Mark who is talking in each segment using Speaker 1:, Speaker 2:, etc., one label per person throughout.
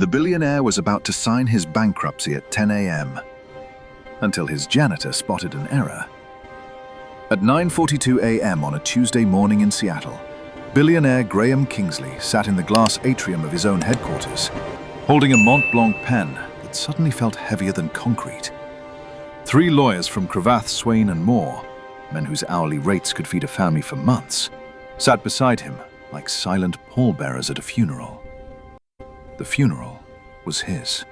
Speaker 1: The billionaire was about to sign his bankruptcy at 10 a.m. until his janitor spotted an error. At 9:42 a.m. on a Tuesday morning in Seattle, billionaire Graham Kingsley sat in the glass atrium of his own headquarters, holding a Mont Blanc pen that suddenly felt heavier than concrete. 3 lawyers from Cravath, Swain and Moore, men whose hourly rates could feed a family for months, sat beside him like silent pallbearers at a funeral. The funeral was his.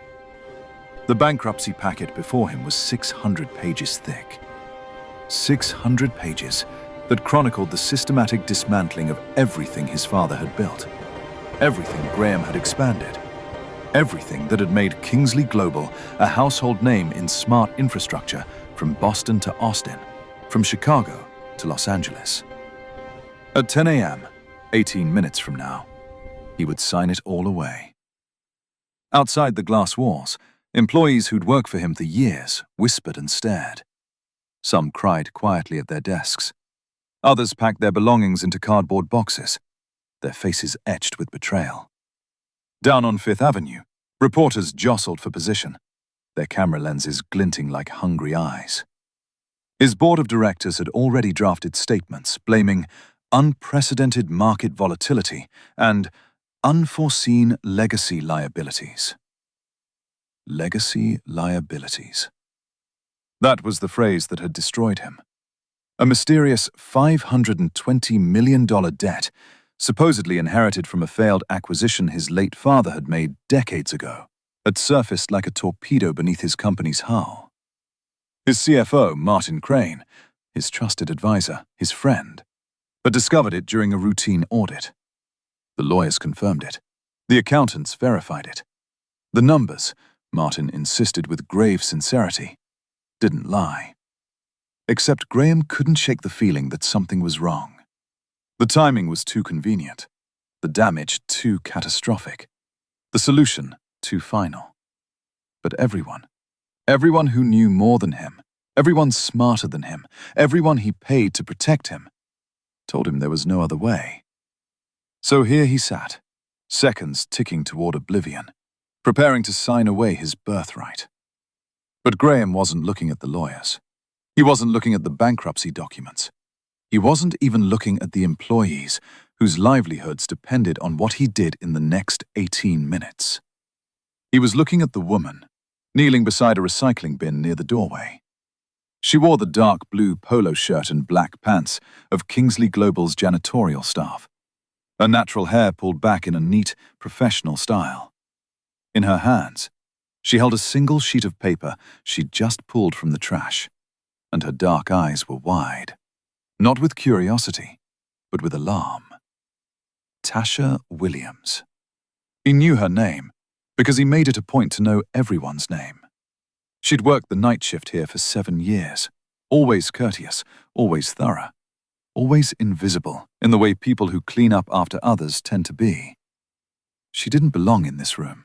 Speaker 1: The bankruptcy packet before him was 600 pages thick. 600 pages that chronicled the systematic dismantling of everything his father had built, everything Graham had expanded, everything that had made Kingsley Global a household name in smart infrastructure from Boston to Austin, from Chicago to Los Angeles. At 10 a.m., 18 minutes from now, he would sign it all away. Outside the glass walls, employees who'd worked for him for years whispered and stared. Some cried quietly at their desks. Others packed their belongings into cardboard boxes, their faces etched with betrayal. Down on Fifth Avenue, reporters jostled for position, their camera lenses glinting like hungry eyes. His board of directors had already drafted statements blaming unprecedented market volatility and unforeseen legacy liabilities. Legacy liabilities. That was the phrase that had destroyed him. A mysterious $520 million debt, supposedly inherited from a failed acquisition his late father had made decades ago, had surfaced like a torpedo beneath his company's hull. His CFO, Martin Crane, his trusted advisor, his friend, had discovered it during a routine audit. The lawyers confirmed it. The accountants verified it. The numbers, Martin insisted with grave sincerity, didn't lie. Except Graham couldn't shake the feeling that something was wrong. The timing was too convenient, the damage too catastrophic, the solution too final. But everyone who knew more than him, everyone smarter than him, everyone he paid to protect him, told him there was no other way. So here he sat, seconds ticking toward oblivion, preparing to sign away his birthright. But Graham wasn't looking at the lawyers. He wasn't looking at the bankruptcy documents. He wasn't even looking at the employees whose livelihoods depended on what he did in the next 18 minutes. He was looking at the woman, kneeling beside a recycling bin near the doorway. She wore the dark blue polo shirt and black pants of Kingsley Global's janitorial staff, her natural hair pulled back in a neat, professional style. In her hands, she held a single sheet of paper she'd just pulled from the trash, and her dark eyes were wide, not with curiosity, but with alarm. Tasha Williams. He knew her name because he made it a point to know everyone's name. She'd worked the night shift here for 7 years, always courteous, always thorough, always invisible in the way people who clean up after others tend to be. She didn't belong in this room.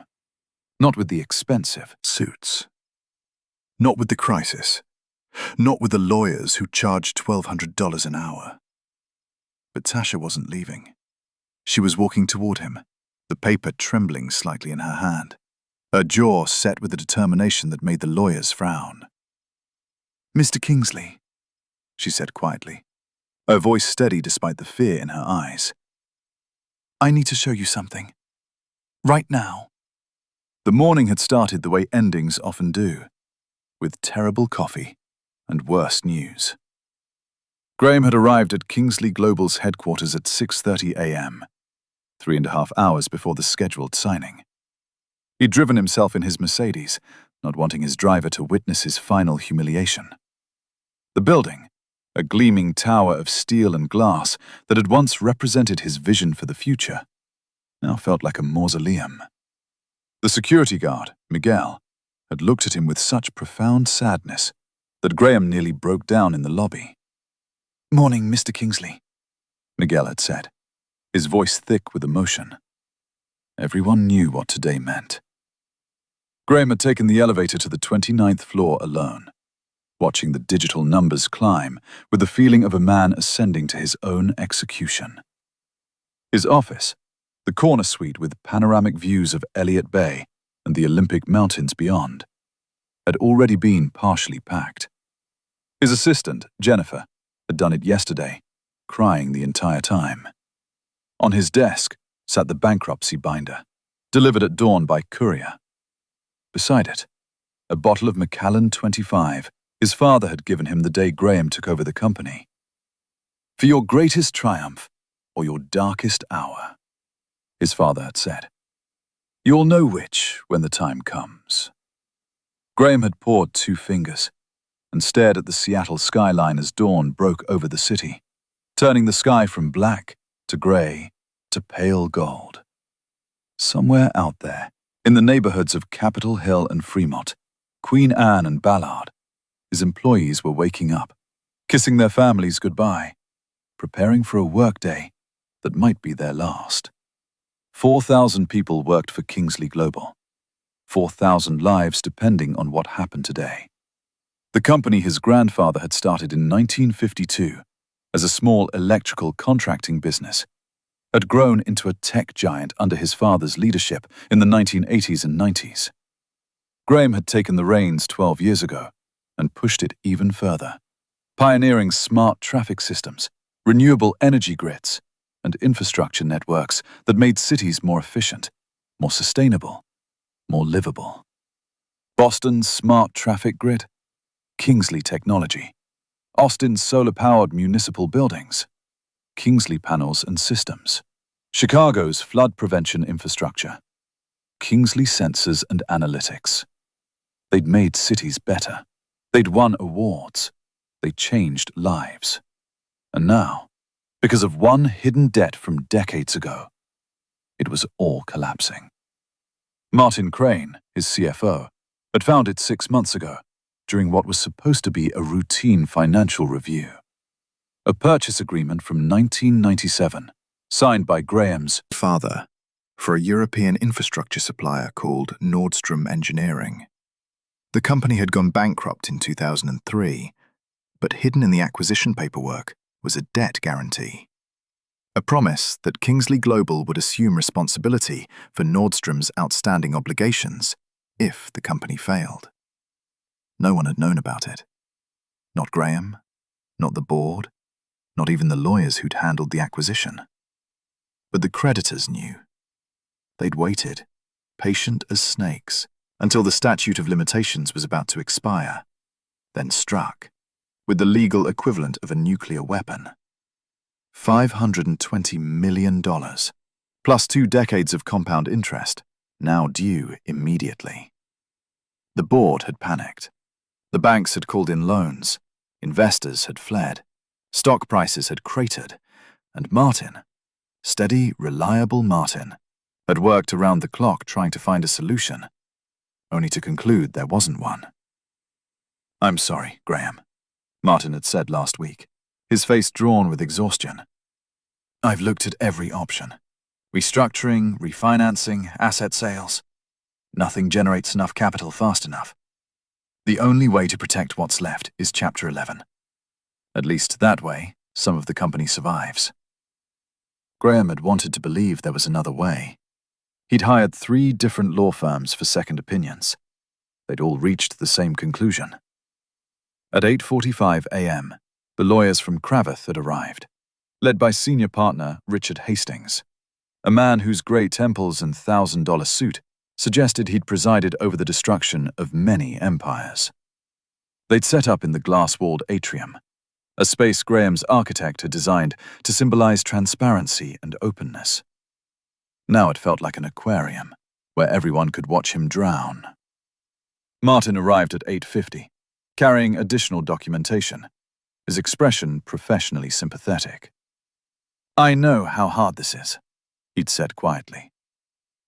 Speaker 1: Not with the expensive suits. Not with the crisis. Not with the lawyers who charged $1,200 an hour. But Tasha wasn't leaving. She was walking toward him, the paper trembling slightly in her hand, her jaw set with a determination that made the lawyers frown. "Mr. Kingsley," she said quietly, her voice steady despite the fear in her eyes. "I need to show you something. Right now." The morning had started the way endings often do, with terrible coffee and worse news. Graham had arrived at Kingsley Global's headquarters at 6:30 a.m., 3.5 hours before the scheduled signing. He'd driven himself in his Mercedes, not wanting his driver to witness his final humiliation. The building, a gleaming tower of steel and glass that had once represented his vision for the future, now felt like a mausoleum. The security guard, Miguel, had looked at him with such profound sadness that Graham nearly broke down in the lobby. "Morning, Mr. Kingsley," Miguel had said, his voice thick with emotion. Everyone knew what today meant. Graham had taken the elevator to the 29th floor alone, watching the digital numbers climb with the feeling of a man ascending to his own execution. His office, the corner suite with panoramic views of Elliott Bay, and the Olympic Mountains beyond, had already been partially packed. His assistant, Janitor, had done it yesterday, crying the entire time. On his desk sat the bankruptcy binder, delivered at dawn by courier. Beside it, a bottle of Macallan 25 his father had given him the day Graham took over the company. For your greatest triumph or your darkest hour, his father had said. You'll know which when the time comes. Graham had poured 2 fingers and stared at the Seattle skyline as dawn broke over the city, turning the sky from black to grey to pale gold. Somewhere out there, in the neighborhoods of Capitol Hill and Fremont, Queen Anne and Ballard, his employees were waking up, kissing their families goodbye, preparing for a workday that might be their last. 4,000 people worked for Kingsley Global. 4,000 lives depending on what happened today. The company his grandfather had started in 1952 as a small electrical contracting business had grown into a tech giant under his father's leadership in the 1980s and 90s. Graham had taken the reins 12 years ago and pushed it even further, pioneering smart traffic systems, renewable energy grids, and infrastructure networks that made cities more efficient, more sustainable, more livable. Boston's smart traffic grid, Kingsley technology, Austin's solar-powered municipal buildings, Kingsley panels and systems, Chicago's flood prevention infrastructure, Kingsley sensors and analytics. They'd made cities better. They'd won awards. They changed lives. And now, because of one hidden debt from decades ago, it was all collapsing. Martin Crane, his CFO, had found it 6 months ago, during what was supposed to be a routine financial review. A purchase agreement from 1997, signed by Graham's
Speaker 2: father, for a European infrastructure supplier called Nordstrom Engineering. The company had gone bankrupt in 2003, but hidden in the acquisition paperwork was a debt guarantee. A promise that Kingsley Global would assume responsibility for Nordstrom's outstanding obligations if the company failed. No one had known about it. Not Graham, not the board, not even the lawyers who'd handled the acquisition. But the creditors knew. They'd waited, patient as snakes, until the statute of limitations was about to expire, then struck, with the legal equivalent of a nuclear weapon. $520 million, plus 2 decades of compound interest, now due immediately. The board had panicked. The banks had called in loans, investors had fled, stock prices had cratered, and Martin, steady, reliable Martin, had worked around the clock trying to find a solution, only to conclude there wasn't one. "I'm sorry, Graham," Martin had said last week, his face drawn with exhaustion. "I've looked at every option. Restructuring, refinancing, asset sales. Nothing generates enough capital fast enough. The only way to protect what's left is Chapter 11. At least that way, some of the company survives." Graham had wanted to believe there was another way. He'd hired 3 different law firms for second opinions. They'd all reached the same conclusion. At 8:45 a.m., the lawyers from Cravath had arrived, led by senior partner Richard Hastings, a man whose grey temples and $1,000 suit suggested he'd presided over the destruction of many empires. They'd set up in the glass-walled atrium, a space Graham's architect had designed to symbolize transparency and openness. Now it felt like an aquarium, where everyone could watch him drown. Martin arrived at 8:50, carrying additional documentation, his expression professionally sympathetic. "I know how hard this is," he'd said quietly.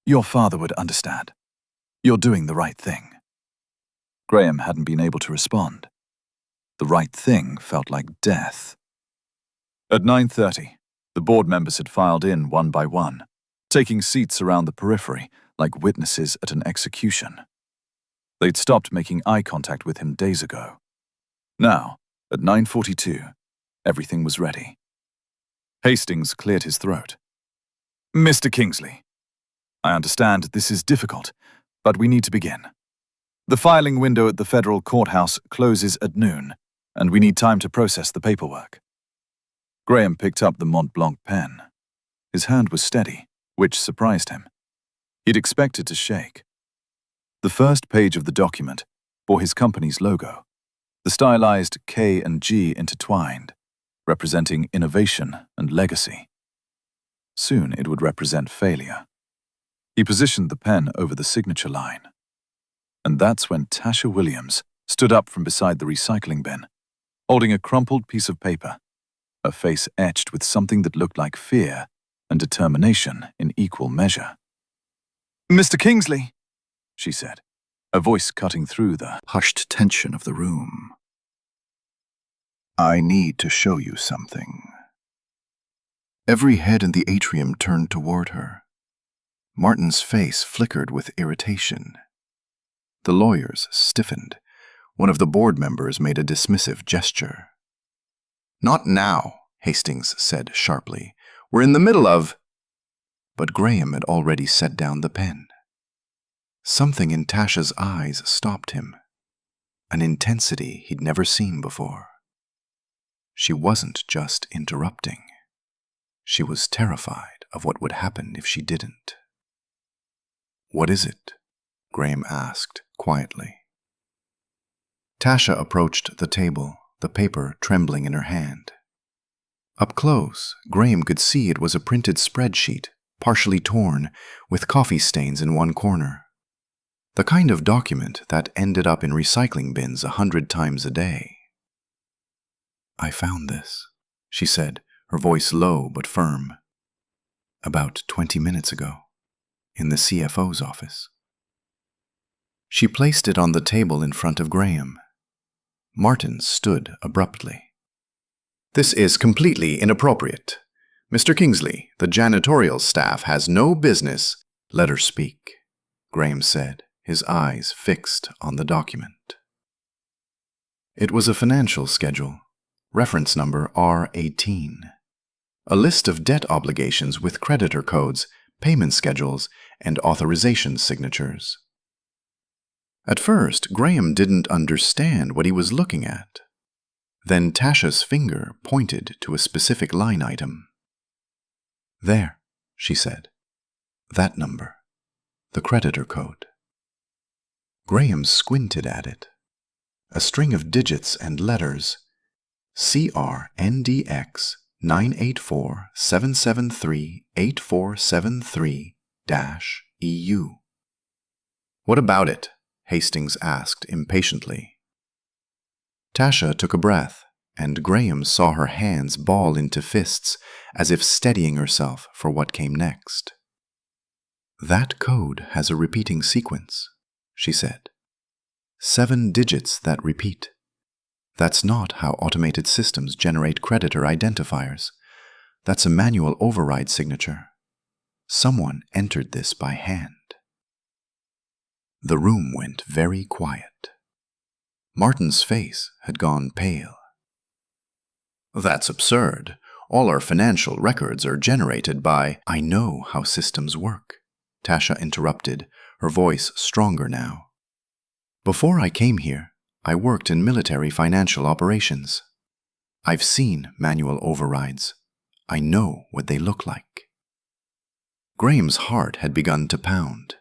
Speaker 2: "Your father would understand. You're doing the right thing." Graham hadn't been able to respond. The right thing felt like death. At 9:30, the board members had filed in one by one, taking seats around the periphery like witnesses at an execution. They'd stopped making eye contact with him days ago. Now, at 9:42, everything was ready. Hastings cleared his throat. "Mr. Kingsley, I understand this is difficult,
Speaker 1: But we need to begin. The filing window at the federal courthouse closes at noon, and we need time to process the paperwork. Graham picked up the Mont Blanc pen. His hand was steady, which surprised him. He'd expected to shake. The first page of the document bore his company's logo, the stylized K and G intertwined, representing innovation and legacy. Soon it would represent failure. He positioned the pen over the signature line. And that's when Tasha Williams stood up from beside the recycling bin, holding a crumpled piece of paper, her face etched with something that looked like fear and determination in equal measure. "Mr. Kingsley," she said, her voice cutting through the hushed tension of the room.
Speaker 2: "I need to show you something." Every head in the atrium turned toward her. Martin's face flickered with irritation. The lawyers stiffened. One of the board members made a dismissive gesture. "Not now," Hastings said sharply. "We're in the middle of—" But Graham had already set down the pen. Something in Tasha's eyes stopped him, an intensity he'd never seen before. She wasn't just interrupting. She was terrified of what would happen if she didn't. "What is it?" Graham asked quietly. Tasha approached the table, the paper trembling in her hand. Up close, Graham could see it was a printed spreadsheet, partially torn, with coffee stains in one corner. The kind of document that ended up in recycling bins 100 times a day. "I found this," she said, her voice low but firm. "About 20 minutes ago, in the CFO's office." She placed it on the table in front of Graham. Martin stood abruptly. "This is completely inappropriate. Mr. Kingsley, the janitorial staff has no business—" "Let her speak," Graham said, his eyes fixed on the document. It was a financial schedule, reference number R18. A list of debt obligations with creditor codes, payment schedules, and authorization signatures. At first, Graham didn't understand what he was looking at. Then Tasha's finger pointed to a specific line item. "There," she said. "That number. The creditor code." Graham squinted at it. A string of digits and letters. CRNDX 984-773-8473-EU. "What about it?" Hastings asked impatiently. Tasha took a breath, and Graham saw her hands ball into fists, as if steadying herself for what came next. "That code has a repeating sequence," she said. 7 digits that repeat. That's not how automated systems generate creditor identifiers. That's a manual override signature. Someone entered this by hand. The room went very quiet. Martin's face had gone pale. "That's absurd. All our financial records are generated by—" "I know how systems work," Tasha interrupted, her voice stronger now. "Before I came here, I worked in military financial operations. I've seen manual overrides. I know what they look like." Graham's heart had begun to pound.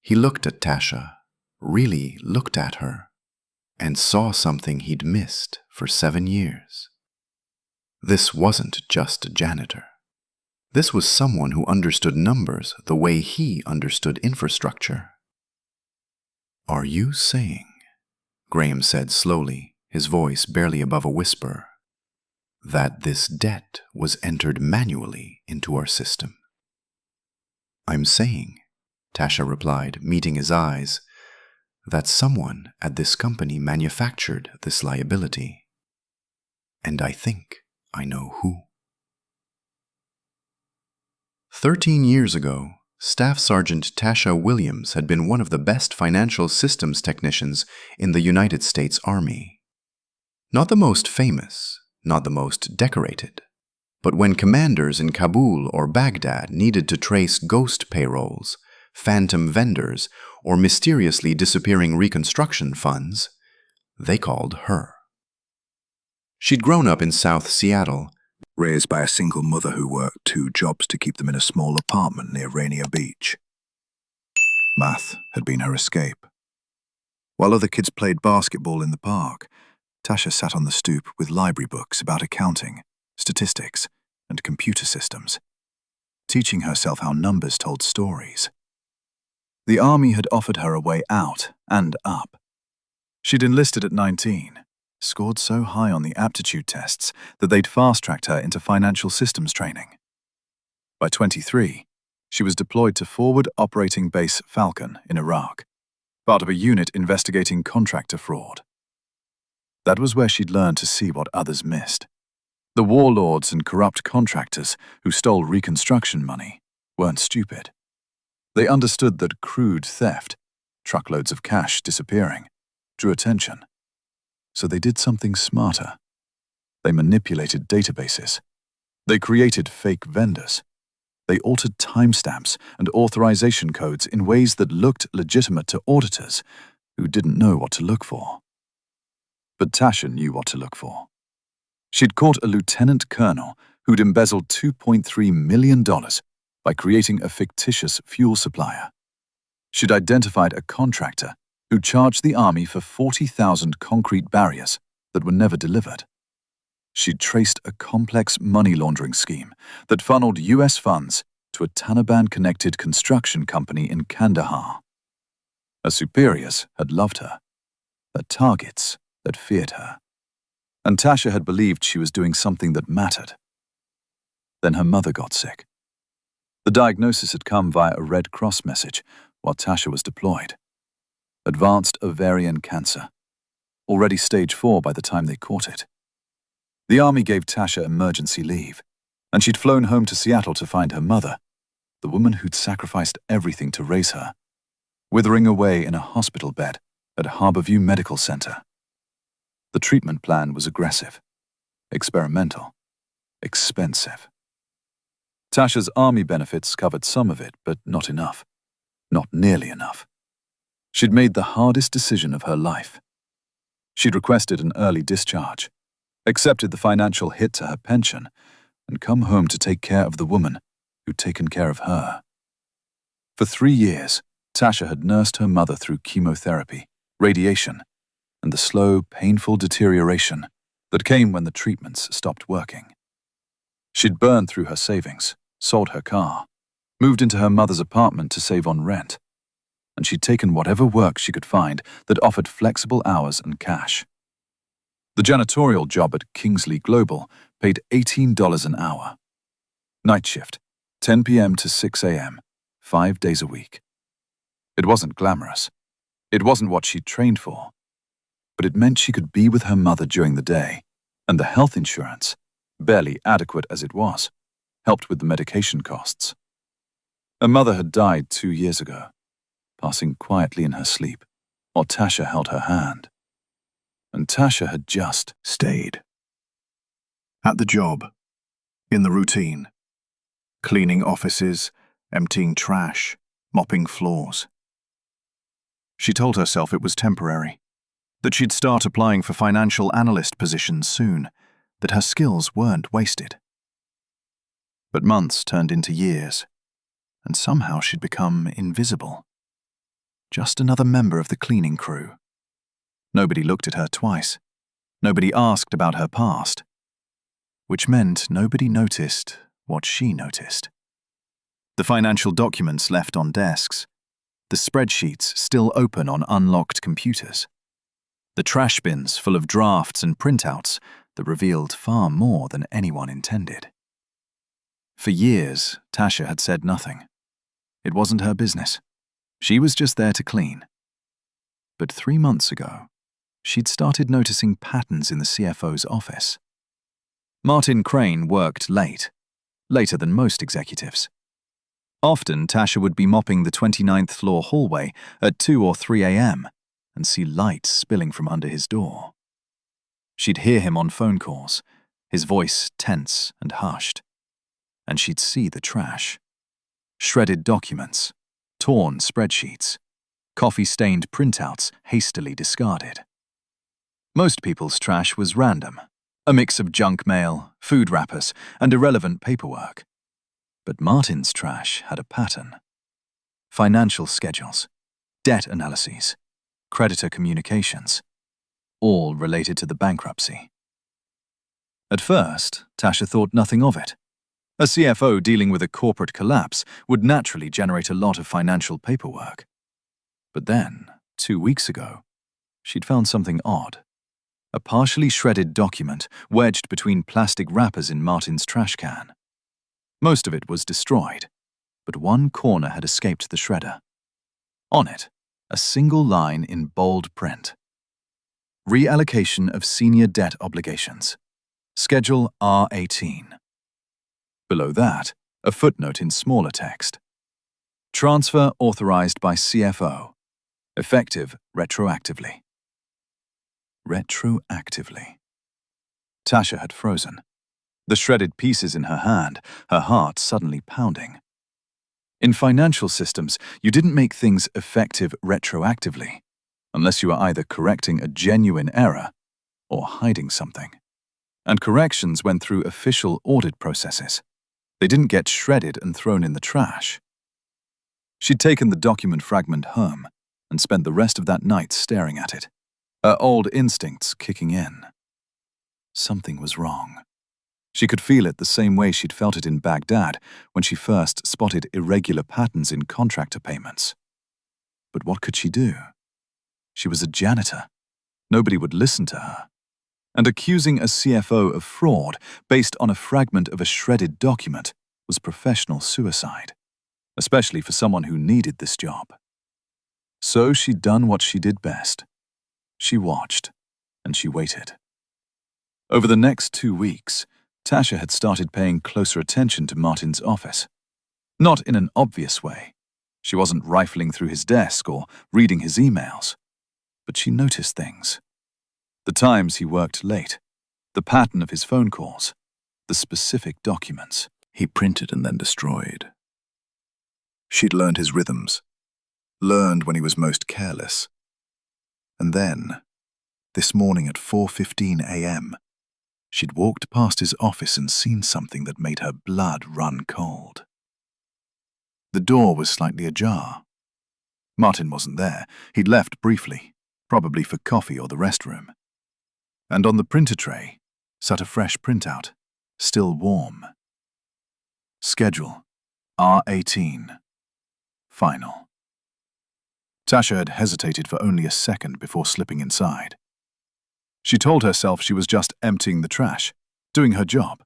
Speaker 2: He looked at Tasha, really looked at her, and saw something he'd missed for 7 years. This wasn't just a janitor. This was someone who understood numbers the way he understood infrastructure. "Are you saying," Graham said slowly, his voice barely above a whisper, "that this debt was entered manually into our system?" "I'm saying," Tasha replied, meeting his eyes, "that someone at this company manufactured this liability. And I think I know who." 13 years ago, Staff Sergeant Tasha Williams had been one of the best financial systems technicians in the United States Army. Not the most famous, not the most decorated, but when commanders in Kabul or Baghdad needed to trace ghost payrolls,
Speaker 3: phantom vendors, or mysteriously disappearing reconstruction funds, they called her. She'd grown up in South Seattle,
Speaker 4: raised by a single mother who worked 2 jobs to keep them in a small apartment near Rainier Beach. Math had been her escape. While other kids played basketball in the park, Tasha sat on the stoop with library books about accounting, statistics, and computer systems, teaching herself how numbers told stories. The army had offered her a way out and up. She'd enlisted at 19, scored so high on the aptitude tests that they'd fast-tracked her into financial systems training. By 23, she was deployed to Forward Operating Base Falcon in Iraq, part of a unit investigating contractor fraud. That was where she'd learned to see what others missed. The warlords and corrupt contractors who stole reconstruction money weren't stupid. They understood that crude theft, truckloads of cash disappearing, drew attention. So they did something smarter. They manipulated databases. They created fake vendors. They altered timestamps and authorization codes in ways that looked legitimate to auditors who didn't know what to look for. But Tasha knew what to look for. She'd caught a lieutenant colonel who'd embezzled $2.3 million by creating a fictitious fuel supplier. She'd identified a contractor who charged the army for 40,000 concrete barriers that were never delivered. She'd traced a complex money laundering scheme that funneled US funds to a Taliban-connected construction company in Kandahar. Her superiors had loved her. Her targets had feared her. And Tasha had believed she was doing something that mattered. Then her mother got sick. The diagnosis had come via a Red Cross message while Tasha was deployed. Advanced ovarian cancer, already stage 4 by the time they caught it. The army gave Tasha emergency leave, and she'd flown home to Seattle to find her mother, the woman who'd sacrificed everything to raise her, withering away in a hospital bed at Harborview Medical Center. The treatment plan was aggressive, experimental, expensive. Tasha's army benefits covered some of it, but not enough. Not nearly enough. She'd made the hardest decision of her life. She'd requested an early discharge, accepted the financial hit to her pension, and come home to take care of the woman who'd taken care of her. For 3 years, Tasha had nursed her mother through chemotherapy, radiation, and the slow, painful deterioration that came when the treatments stopped working. She'd burned through her savings, sold her car, moved into her mother's apartment to save on rent, and she'd taken whatever work she could find that offered flexible hours and cash. The janitorial job at Kingsley Global paid $18 an hour. Night shift, 10 p.m. to 6 a.m., 5 days a week. It wasn't glamorous. It wasn't what she'd trained for. But it meant she could be with her mother during the day, and the health insurance, barely adequate as it was, helped with the medication costs. Her mother had died 2 years ago, passing quietly in her sleep, while Tasha held her hand. And Tasha had just stayed. At the job, in the routine, cleaning offices, emptying trash, mopping floors. She told herself it was temporary, that she'd start applying for financial analyst positions soon, that her skills weren't wasted. But months turned into years, and somehow she'd become invisible. Just another member of the cleaning crew. Nobody looked at her twice. Nobody asked about her past. Which meant nobody noticed what she noticed. The financial documents left on desks. The spreadsheets still open on unlocked computers. The trash bins full of drafts and printouts that revealed far more than anyone intended. For years, Tasha had said nothing. It wasn't her business. She was just there to clean. But 3 months ago, she'd started noticing patterns in the CFO's office. Martin Crane worked late, later than most executives. Often, Tasha would be mopping the 29th floor hallway at 2 or 3 a.m. and see light spilling from under his door. She'd hear him on phone calls, his voice tense and hushed. And she'd see the trash. Shredded documents,
Speaker 1: torn spreadsheets, coffee-stained printouts hastily discarded. Most people's trash was random, a mix of junk mail, food wrappers, and irrelevant paperwork. But Martin's trash had a pattern. Financial schedules, debt analyses, creditor communications, all related to the bankruptcy. At first, Tasha thought nothing of it. A CFO dealing with a corporate collapse would naturally generate a lot of financial paperwork. But then, 2 weeks ago, she'd found something odd. A partially shredded document wedged between plastic wrappers in Martin's trash can. Most of it was destroyed, but one corner had escaped the shredder. On it, a single line in bold print. Reallocation of senior debt obligations. Schedule R18. Below that, a footnote in smaller text. Transfer authorized by CFO. Effective retroactively. Retroactively. Tasha had frozen. The shredded pieces in her hand, her heart suddenly pounding. In financial systems, you didn't make things effective retroactively, unless you were either correcting a genuine error or hiding something. And corrections went through official audit processes. They didn't get shredded and thrown in the trash. She'd taken the document fragment home and spent the rest of that night staring at it, her old instincts kicking in. Something was wrong. She could feel it the same way she'd felt it in Baghdad when she first spotted irregular patterns in contractor payments. But what could she do? She was a janitor. Nobody would listen to her. And accusing a CFO of fraud based on a fragment of a shredded document was professional suicide, especially for someone who needed this job. So she'd done what she did best. She watched, and she waited. Over the next 2 weeks, Tasha had started paying closer attention to Martin's office. Not in an obvious way. She wasn't rifling through his desk or reading his emails. But she noticed things. The times he worked late, the pattern of his phone calls, the specific documents
Speaker 4: he printed and then destroyed. She'd learned his rhythms, learned when he was most careless. And then, this morning at 4:15 a.m., she'd walked past his office and seen something that made her blood run cold. The door was slightly ajar. Martin wasn't there. He'd left briefly, probably for coffee or the restroom. And on the printer tray sat a fresh printout, still warm. Schedule R18. Final. Tasha had hesitated for only a second before slipping inside. She told herself she was just emptying the trash, doing her job.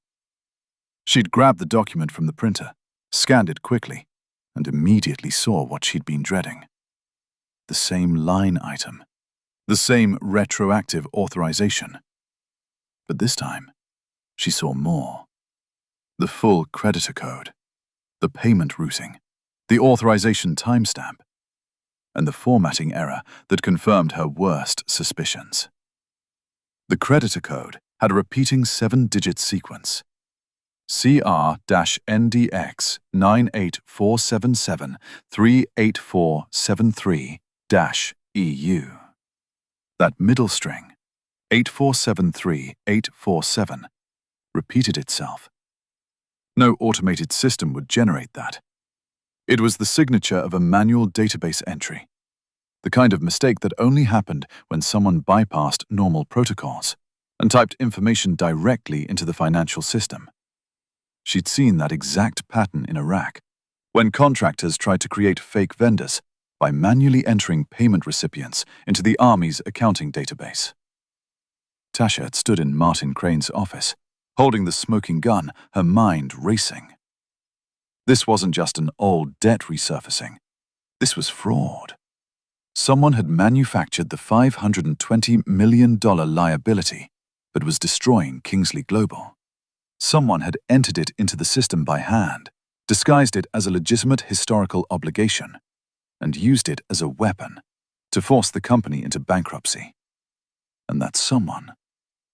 Speaker 4: She'd grabbed the document from the printer, scanned it quickly, and immediately saw what she'd been dreading. The same line item, the same retroactive authorization. But this time, she saw more. The full creditor code, the payment routing, the authorization timestamp, and the formatting error that confirmed her worst suspicions. The creditor code had a repeating 7-digit sequence. CR-NDX 98477-38473-EU. That middle string, 8473847, repeated itself. No automated system would generate that. It was the signature of a manual database entry, the kind of mistake that only happened when someone bypassed normal protocols and typed information directly into the financial system. She'd seen that exact pattern in Iraq, when contractors tried to create fake vendors by manually entering payment recipients into the Army's accounting database. Tasha had stood in Martin Crane's office, holding the smoking gun, her mind racing. This wasn't just an old debt resurfacing. This was fraud. Someone had manufactured the $520 million liability, but was destroying Kingsley Global. Someone had entered it into the system by hand, disguised it as a legitimate historical obligation, and used it as a weapon to force the company into bankruptcy. And that someone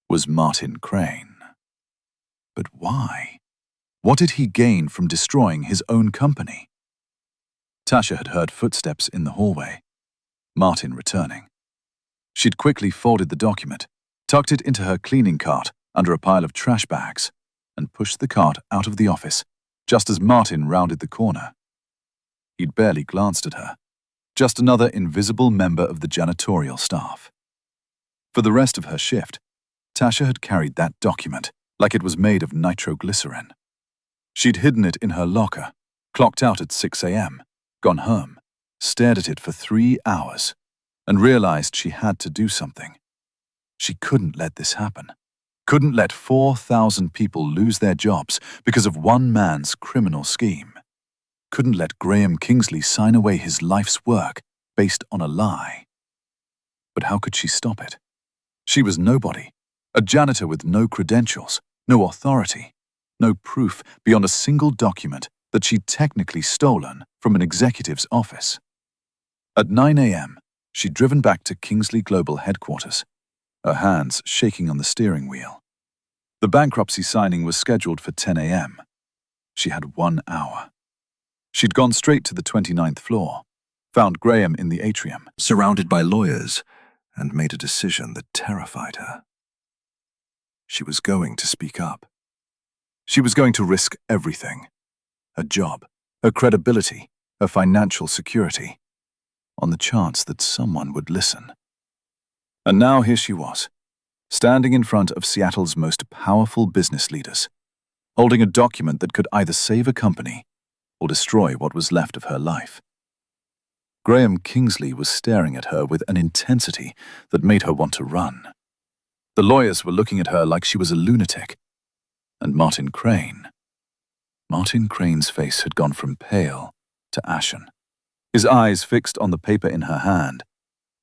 Speaker 4: was Martin Crane. But why? What did he gain from destroying his own company?
Speaker 1: Tasha had heard footsteps in the hallway. Martin returning. She'd quickly folded the document, tucked it into her cleaning cart under a pile of trash bags, and pushed the cart out of the office just as Martin rounded the corner. He'd barely glanced at her, just another invisible member of the janitorial staff. For the rest of her shift, Tasha had carried that document like it was made of nitroglycerin. She'd hidden it in her locker, clocked out at 6 a.m., gone home, stared at it for 3 hours, and realized she had to do something. She couldn't let this happen. Couldn't let 4,000 people lose their jobs because of one man's criminal scheme. Couldn't let Graham Kingsley sign away his life's work based on a lie. But how could she stop it? She was nobody, a janitor with no credentials, no authority, no proof beyond a single document that she'd technically stolen from an executive's office. At 9 a.m., she'd driven back to Kingsley Global headquarters, her hands shaking on the steering wheel. The bankruptcy signing was scheduled for 10 a.m. She had 1 hour. She'd gone straight to the 29th floor, found Graham in the atrium,
Speaker 4: surrounded by lawyers, and made a decision that terrified her. She was going to speak up. She was going to risk everything: her job, her credibility, her financial security, on the chance that someone would listen. And now here she was, standing in front of Seattle's most powerful business leaders, holding a document that could either save a company or destroy what was left of her life. Graham Kingsley was staring at her with an intensity that made her want to run. The lawyers were looking at her like she was a lunatic. And Martin Crane's face had gone from pale to ashen, his eyes fixed on the paper in her hand,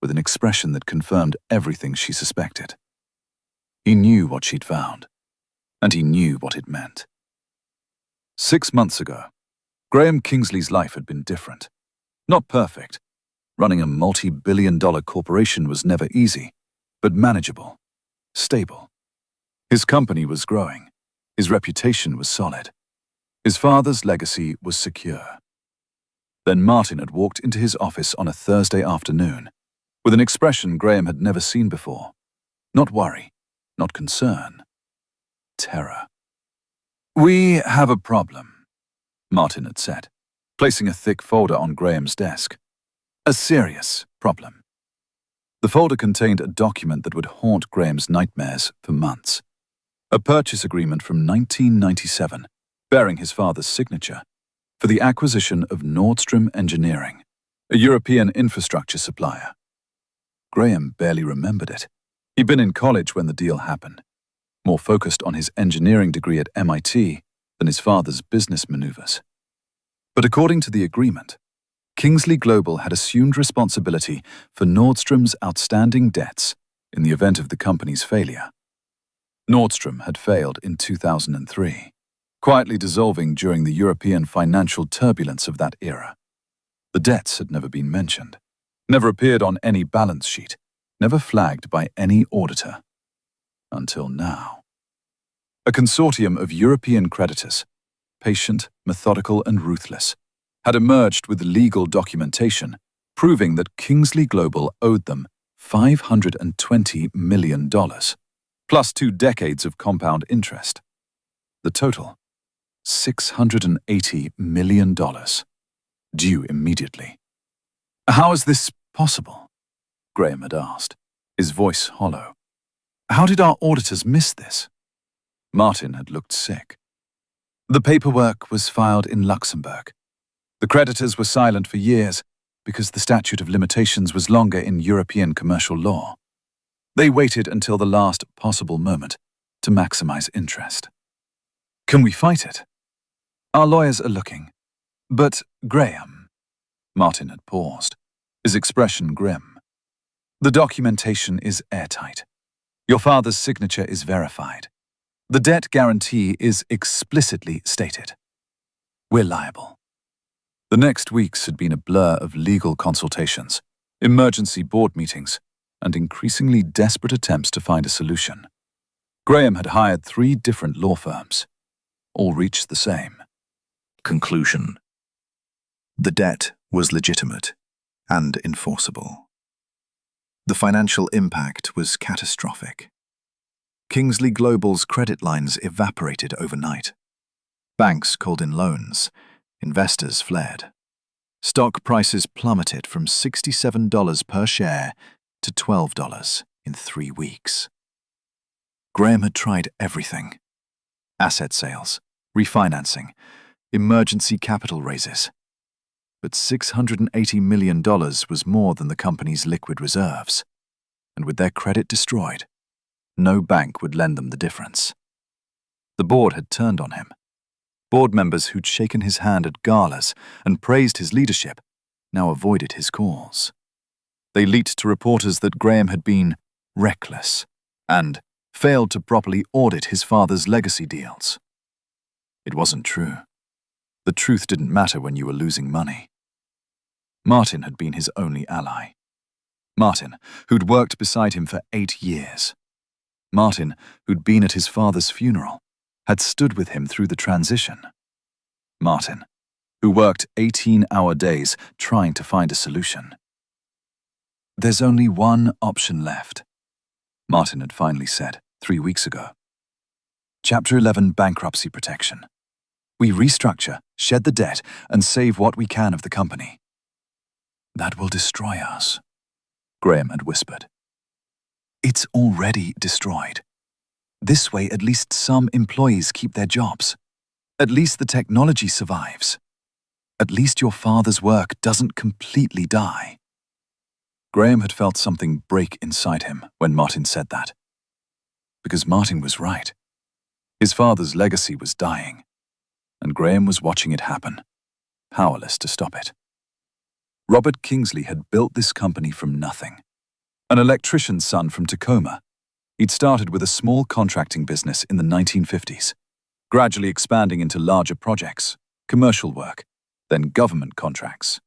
Speaker 4: with an expression that confirmed everything she suspected. He knew what she'd found, and he knew what it meant. 6 months ago, Graham Kingsley's life had been different. Not perfect. Running a multi-billion-dollar corporation was never easy, but manageable, stable. His company was growing. His reputation was solid. His father's legacy was secure. Then Martin had walked into his office on a Thursday afternoon, with an expression Graham had never seen before. Not worry, not concern. Terror. "We have a problem," Martin had said, placing a thick folder on Graham's desk. A serious problem. The folder contained a document that would haunt Graham's nightmares for months. A purchase agreement from 1997, bearing his father's signature, for the acquisition of Nordstrom Engineering, a European infrastructure supplier. Graham barely remembered it. He'd been in college when the deal happened, more focused on his engineering degree at MIT than his father's business maneuvers. But according to the agreement, Kingsley Global had assumed responsibility for Nordstrom's outstanding debts in the event of the company's failure. Nordstrom had failed in 2003, quietly dissolving during the European financial turbulence of that era. The debts had never been mentioned, never appeared on any balance sheet, never flagged by any auditor. Until now. A consortium of European creditors, patient, methodical, and ruthless, had emerged with legal documentation proving that Kingsley Global owed them $520 million, plus 2 decades of compound interest. The total, $680 million, due immediately. "How is this possible?" Graham had asked, his voice hollow. "How did our auditors miss this?" Martin had looked sick. "The paperwork was filed in Luxembourg. The creditors were silent for years because the statute of limitations was longer in European commercial law. They waited until the last possible moment to maximize interest. Can we fight it? Our lawyers are looking. But, Graham," Martin had paused, his expression grim. "The documentation is airtight. Your father's signature is verified. The debt guarantee is explicitly stated. We're liable." The next weeks had been a blur of legal consultations, emergency board meetings, and increasingly desperate attempts to find a solution. Graham had hired 3 different law firms. All reached the same. Conclusion. The debt was legitimate and enforceable. The financial impact was catastrophic. Kingsley Global's credit lines evaporated overnight. Banks called in loans. Investors fled. Stock prices plummeted from $67 per share to $12 in 3 weeks. Graham had tried everything: asset sales, refinancing, emergency capital raises. But $680 million was more than the company's liquid reserves, and with their credit destroyed, no bank would lend them the difference. The board had turned on him. Board members who'd shaken his hand at galas and praised his leadership now avoided his calls. They leaked to reporters that Graham had been reckless and failed to properly audit his father's legacy deals. It wasn't true. The truth didn't matter when you were losing money. Martin had been his only ally. Martin, who'd worked beside him for 8 years. Martin, who'd been at his father's funeral, had stood with him through the transition. Martin, who worked 18-hour days trying to find a solution. There's only one option left, Martin had finally said 3 weeks ago. Chapter 11 Bankruptcy Protection. We restructure, shed the debt, and save what we can of the company. That will destroy us, Graham had whispered. It's already destroyed. This way, at least some employees keep their jobs. At least the technology survives. At least your father's work doesn't completely die. Graham had felt something break inside him when Martin said that. Because Martin was right. His father's legacy was dying, and Graham was watching it happen, powerless to stop it. Robert Kingsley had built this company from nothing. An electrician's son from Tacoma, he'd started with a small contracting business in the 1950s, gradually expanding into larger projects, commercial work, then government contracts.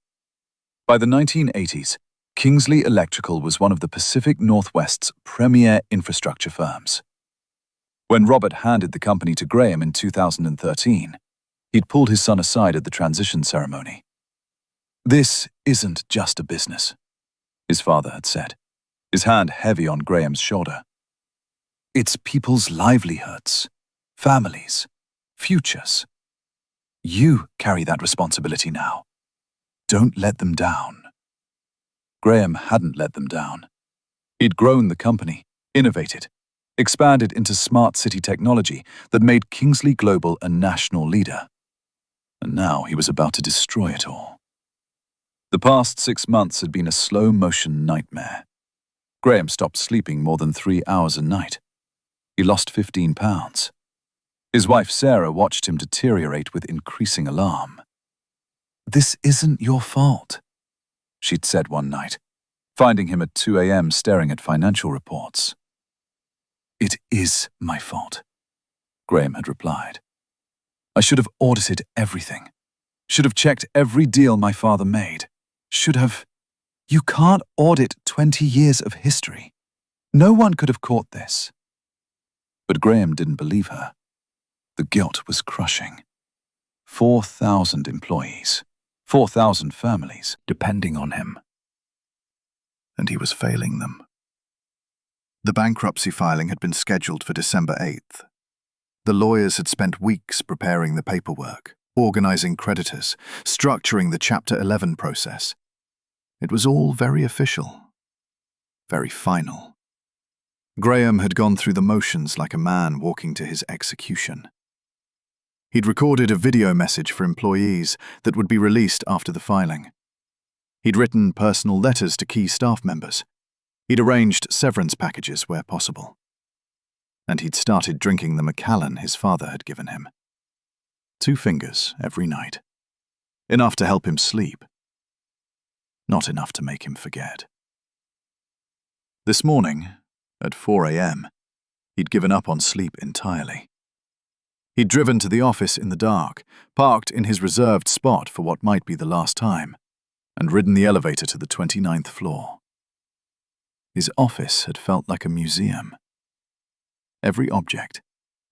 Speaker 4: By the 1980s, Kingsley Electrical was one of the Pacific Northwest's premier infrastructure firms. When Robert handed the company to Graham in 2013, he'd pulled his son aside at the transition ceremony. This isn't just a business, his father had said, his hand heavy on Graham's shoulder. It's people's livelihoods, families, futures. You carry that responsibility now. Don't let them down. Graham hadn't let them down. He'd grown the company, innovated, expanded into smart city technology that made Kingsley Global a national leader. And now he was about to destroy it all. The past 6 months had been a slow-motion nightmare. Graham stopped sleeping more than 3 hours a night. He lost 15 pounds. His wife Sarah watched him deteriorate with increasing alarm. "This isn't your fault," she'd said one night, finding him at 2 a.m. staring at financial reports. "It is my fault," Graham had replied. "I should have audited everything. Should have checked every deal my father made. Should have... You can't audit 20 years of history. No one could have caught this." But Graham didn't believe her. The guilt was crushing. 4,000 employees, 4,000 families depending on him. And he was failing them. The bankruptcy filing had been scheduled for December 8th. The lawyers had spent weeks preparing the paperwork, organizing creditors, structuring the Chapter 11 process. It was all very official, very final. Graham had gone through the motions like a man walking to his execution. He'd recorded a video message for employees that would be released after the filing. He'd written personal letters to key staff members. He'd arranged severance packages where possible. And he'd started drinking the Macallan his father had given him. 2 fingers every night. Enough to help him sleep. Not enough to make him forget. This morning, at 4 a.m., he'd given up on sleep entirely. He'd driven to the office in the dark, parked in his reserved spot for what might be the last time, and ridden the elevator to the 29th floor. His office had felt like a museum. Every object,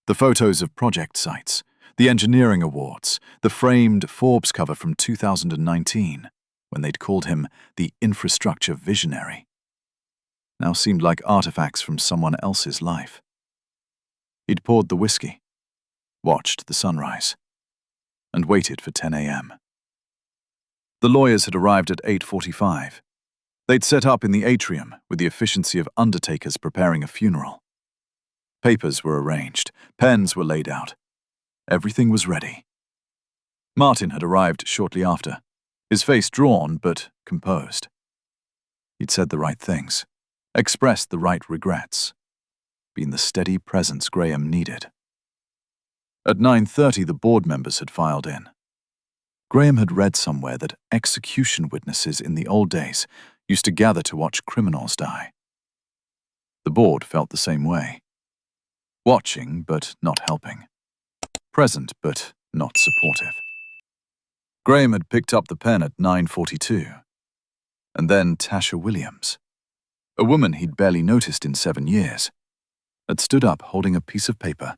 Speaker 4: the photos of project sites, the engineering awards, the framed Forbes cover from 2019,
Speaker 1: when they'd called him the infrastructure visionary, now seemed like artifacts from someone else's life. He'd poured the whiskey, watched the sunrise, and waited for 10 a.m. The lawyers had arrived at 8:45. They'd set up in the atrium with the efficiency of undertakers preparing a funeral. Papers were arranged, pens were laid out. Everything was ready. Martin had arrived shortly after, his face drawn but composed. He'd said the right things, expressed the right regrets, been the steady presence Graham needed. At 9:30, the board members had filed in. Graham had read somewhere that execution witnesses in the old days used to gather to watch criminals die. The board felt the same way. Watching but not helping. Present but not supportive. Graham had picked up the pen at 9:42. And then Tasha Williams, a woman he'd barely noticed in 7 years, had stood up holding a piece of paper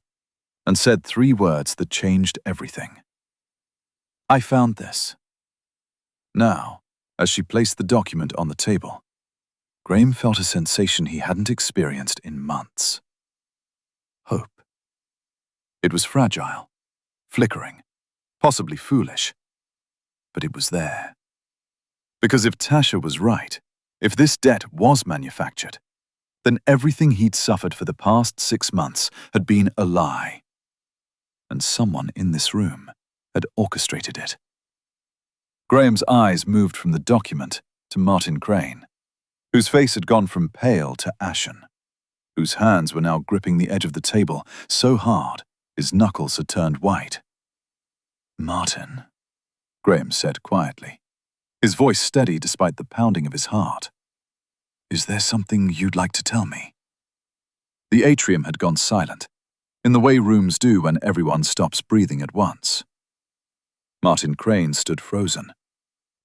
Speaker 1: and said 3 words that changed everything. "I found this." Now, as she placed the document on the table, Graham felt a sensation he hadn't experienced in months. Hope. It was fragile, flickering, possibly foolish, but it was there. Because if Tasha was right, if this debt was manufactured, then everything he'd suffered for the past 6 months had been a lie. And someone in this room had orchestrated it. Graham's eyes moved from the document to Martin Crane, whose face had gone from pale to ashen, whose hands were now gripping the edge of the table so hard his knuckles had turned white. "Martin," Graham said quietly, his voice steady despite the pounding of his heart. "Is there something you'd like to tell me?" The atrium had gone silent, in the way rooms do when everyone stops breathing at once. Martin Crane stood frozen,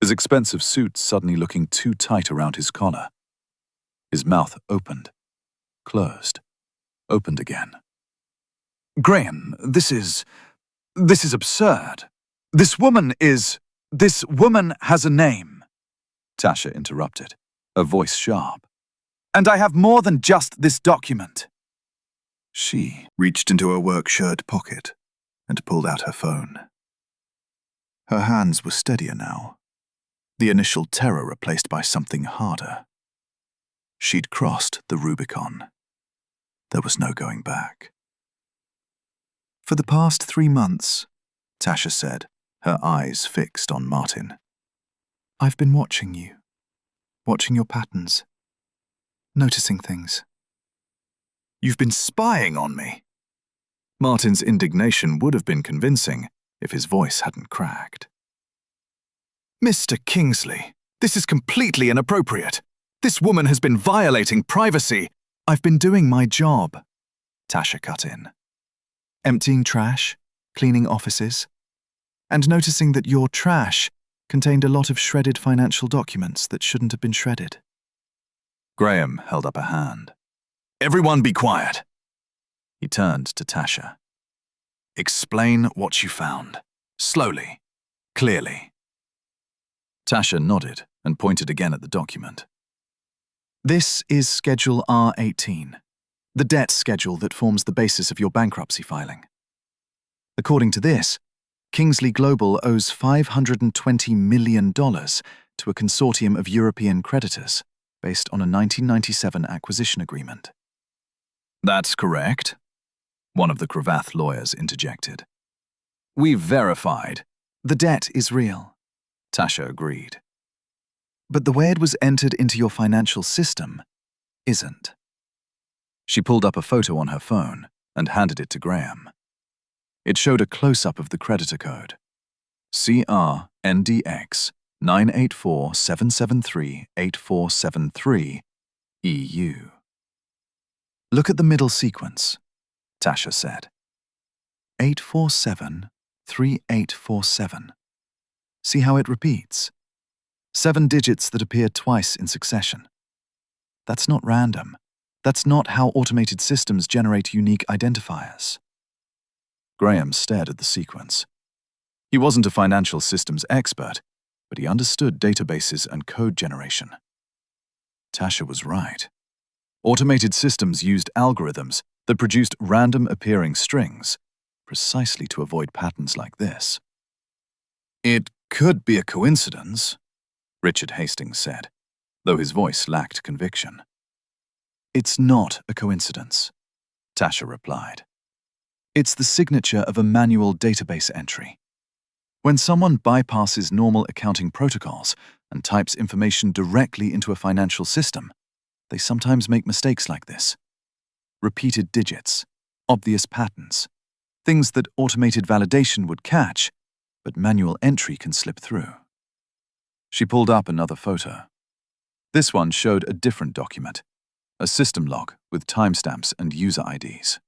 Speaker 1: his expensive suit suddenly looking too tight around his collar. His mouth opened, closed, opened again. "Graham, this is absurd. This woman has a name," Tasha interrupted, her voice sharp. "And I have more than just this document."
Speaker 4: She reached into her work shirt pocket and pulled out her phone. Her hands were steadier now, the initial terror replaced by something harder. She'd crossed the Rubicon. There was no going back. "For the past 3 months," Tasha said, her eyes fixed on Martin, "I've been watching you, watching your patterns, noticing things." "You've been spying on me." Martin's indignation would have been convincing if his voice hadn't cracked. "Mr. Kingsley, this is completely inappropriate. This woman has been violating privacy." "I've been doing my job," Tasha cut in. "Emptying trash, cleaning offices, and noticing that your trash contained a lot of shredded financial documents that shouldn't have been shredded." Graham held up a hand. "Everyone be quiet." He turned to Tasha. "Explain what you found. Slowly. Clearly." Tasha nodded and pointed again at the document. "This is Schedule R18, the debt schedule that forms the basis of your bankruptcy filing. According to this, Kingsley Global owes $520 million to a consortium of European creditors based on a 1997 acquisition agreement." "That's correct," one of the Cravath lawyers interjected. "We've verified." "The debt is real," Tasha agreed. "But the way it was entered into your financial system isn't." She pulled up a photo on her phone and handed it to Graham. It showed a close-up of the creditor code. CRNDX 984-773-8473 EU. "Look at the middle sequence," Tasha said. 847-3847. See how it repeats? 7 digits that appear twice in succession. That's not random. That's not how automated systems generate unique identifiers. Graham stared at the sequence. He wasn't a financial systems expert,
Speaker 1: but he understood databases and code generation. Tasha was right. Automated systems used algorithms that produced random appearing strings, precisely to avoid patterns like this. "It could be a coincidence," Richard Hastings said, though his voice lacked conviction. "It's not a coincidence," Tasha replied. "It's the signature of a manual database entry. When someone bypasses normal accounting protocols and types information directly into a financial system, they sometimes make mistakes like this. Repeated digits, obvious patterns, things that automated validation would catch, but manual entry can slip through." She pulled up another photo. This one showed a different document, a system log with timestamps and user IDs.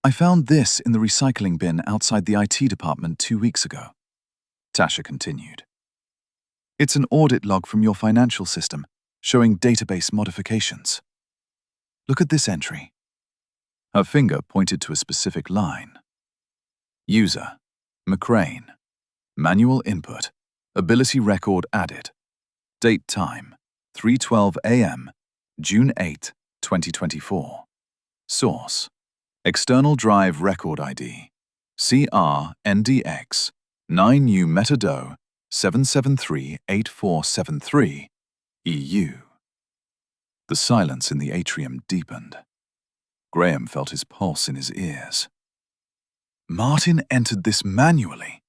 Speaker 1: "I found this in the recycling bin outside the IT department 2 weeks ago," Tasha continued. "It's an audit log from your financial system showing database modifications. Look at this entry." Her finger pointed to a specific line. "User, McCrane. Manual input. Ability record added. Date time, 3:12 a.m., June 8, 2024. Source, external drive record ID, CR-NDX, 9U metado 7738473, EU. The silence in the atrium deepened. Graham felt his pulse in his ears. Martin entered this manually,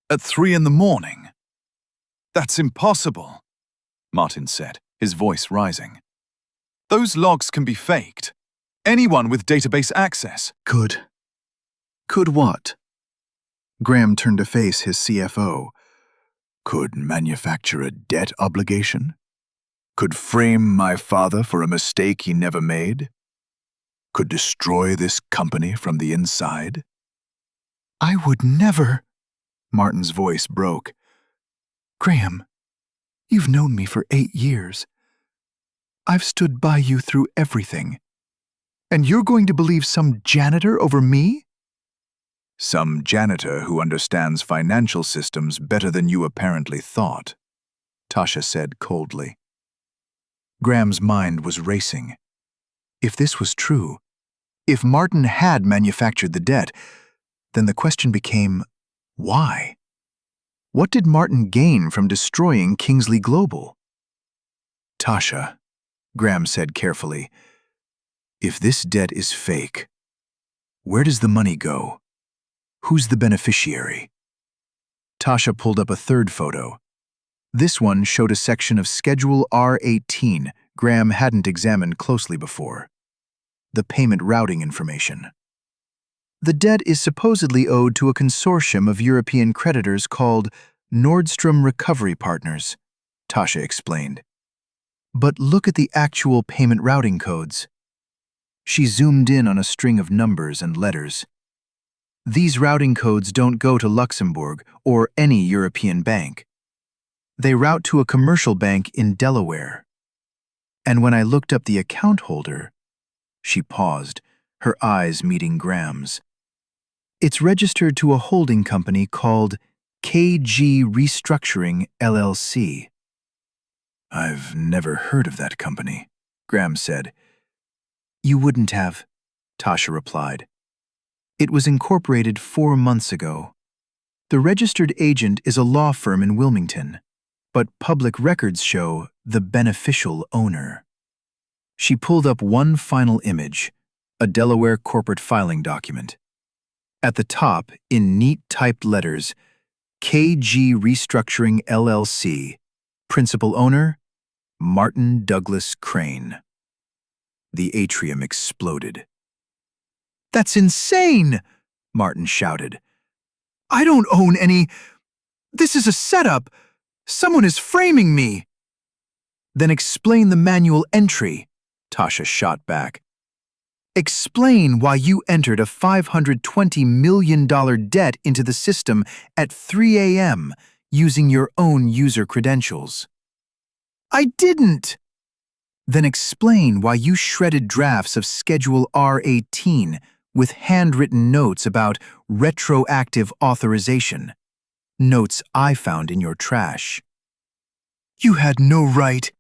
Speaker 1: at 3 a.m. "That's impossible," Martin said, his voice rising. "Those logs can be faked. Anyone with database access."
Speaker 4: Could what? Graham turned to face his CFO. Could manufacture a debt obligation? Could frame my father for a mistake he never made? Could destroy this company from the inside? "I would never," Martin's voice broke. "Graham, you've known me for 8 years. I've stood by you through everything. And you're going to believe some janitor over me?" "Some janitor who understands financial systems better than you apparently thought," Tasha said coldly. Graham's mind was racing. If this was true, if Martin had manufactured the debt, then the question became, why? What did Martin gain from destroying Kingsley Global? "Tasha," Graham said carefully, "if this debt is fake, where does the money go? Who's the beneficiary?" Tasha pulled up a third photo. This one showed a section of Schedule R18 Graham hadn't examined closely before. The payment routing information. "The debt is supposedly owed to a consortium of European creditors called Nordstrom Recovery Partners," Tasha explained. "But look at the actual payment routing codes." She zoomed in on a string of numbers and letters. "These routing codes don't go to Luxembourg or any European bank. They route to a commercial bank in Delaware. And when I looked up the account holder," she paused, her eyes meeting Graham's. "It's registered to a holding company called KG Restructuring LLC. "I've never heard of that company," Graham said. "You wouldn't have," Tasha replied. "It was incorporated 4 months ago. The registered agent is a law firm in Wilmington, but public records show the beneficial owner." She pulled up one final image, a Delaware corporate filing document. At the top, in neat typed letters, KG Restructuring LLC, principal owner, Martin Douglas Crane. The atrium exploded. "That's insane!" Martin shouted. "I don't own any. This is a setup. Someone is framing me." "Then explain the manual entry," Tasha shot back. "Explain why you entered a $520 million debt into the system at 3 a.m. using your own user credentials." "I didn't." "Then explain why you shredded drafts of Schedule R18 with handwritten notes about retroactive authorization.
Speaker 5: Notes I found in your trash. You had no right.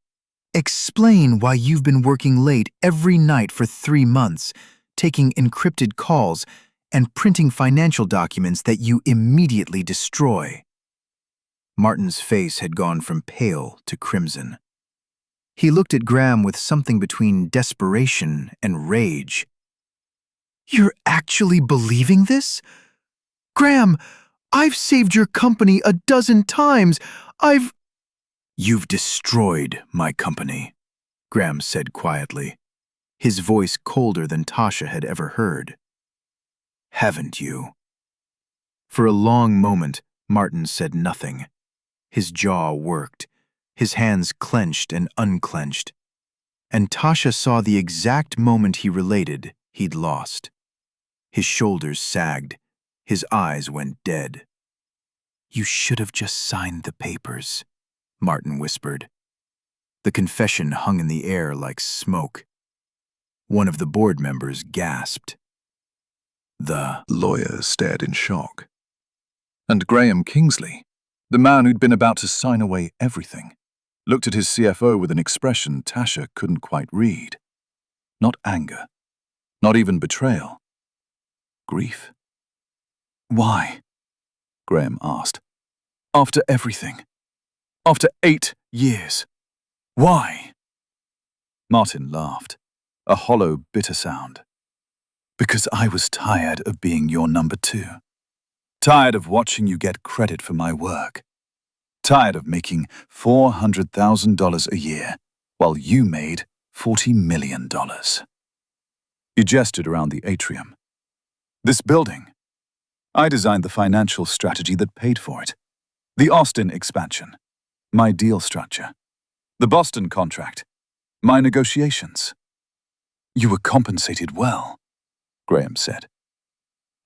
Speaker 5: Explain why you've been working late every night for 3 months, taking encrypted calls, and printing financial documents that you immediately destroy. Martin's face had gone from pale to crimson. He looked at Graham with something between desperation and rage. You're actually believing this? Graham, I've saved your company a dozen times. You've destroyed my company, Graham said quietly, his voice colder than Tasha had ever heard. Haven't you? For a long moment, Martin said nothing. His jaw worked, his hands clenched and unclenched, and Tasha saw the exact moment he related he'd lost. His shoulders sagged, his eyes went dead. You should have just signed the papers, Martin whispered. The confession hung in the air like smoke. One of the board members gasped.
Speaker 1: The lawyer stared in shock. And Graham Kingsley, the man who'd been about to sign away everything, looked at his CFO with an expression Tasha couldn't quite read. Not anger, not even betrayal. Grief. Why? Graham asked. After everything. After 8 years. Why? Martin laughed, a hollow, bitter sound. Because I was tired of being your number 2. Tired of watching you get credit for my work. Tired of making $400,000 a year while you made $40 million. He gestured around the atrium. This building. I designed the financial strategy that paid for it. The Austin expansion. My deal structure. The Boston contract. My negotiations. You were compensated well, Graham said.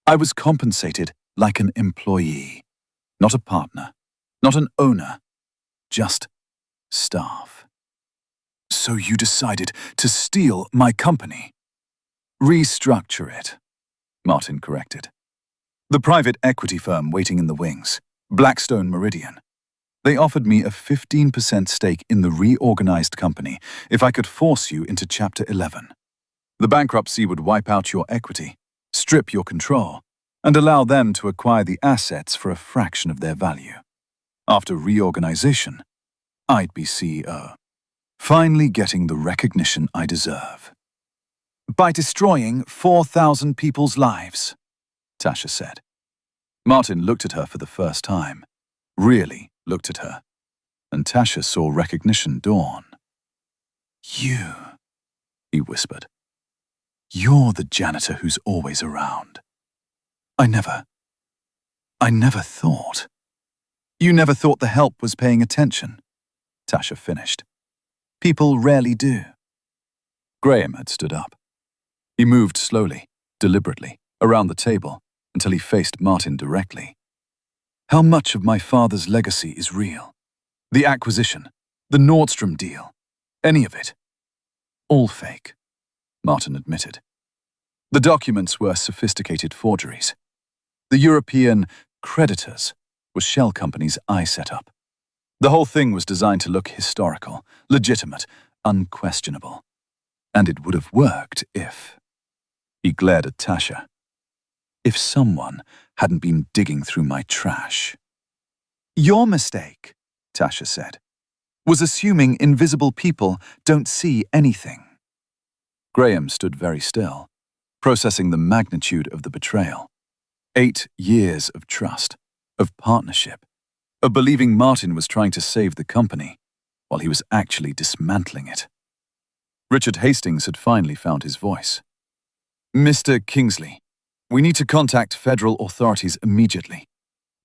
Speaker 1: I was compensated like an employee, not a partner, not an owner, just staff. So you decided to steal my company. Restructure it, Martin corrected. The private equity firm waiting in the wings, Blackstone Meridian. They offered me a 15% stake in the reorganized company if I could force you into Chapter 11. The bankruptcy would wipe out your equity, strip your control, and allow them to acquire the assets for a fraction of their value. After reorganization, I'd be CEO, finally getting the recognition I deserve. By destroying 4,000 people's lives, Tasha said. Martin looked at her for the first time, really looked at her, and Tasha saw recognition dawn. You, he whispered. You're the janitor who's always around. I never thought. You never thought the help was paying attention, Tasha finished. People rarely do. Graham had stood up. He moved slowly, deliberately, around the table until he faced Martin directly. How much of my father's legacy is real? The acquisition, the Nordstrom deal, any of it? All fake, Martin admitted. The documents were sophisticated forgeries. The European creditors were shell companies I set up. The whole thing was designed to look historical, legitimate, unquestionable. And it would have worked if... He glared at Tasha. If someone hadn't been digging through my trash. Your mistake, Tasha said, was assuming invisible people don't see anything. Graham stood very still, processing the magnitude of the betrayal. 8 years of trust, of partnership, of believing Martin was trying to save the company while he was actually dismantling it. Richard Hastings had finally found his voice. Mr. Kingsley, we need to contact federal authorities immediately.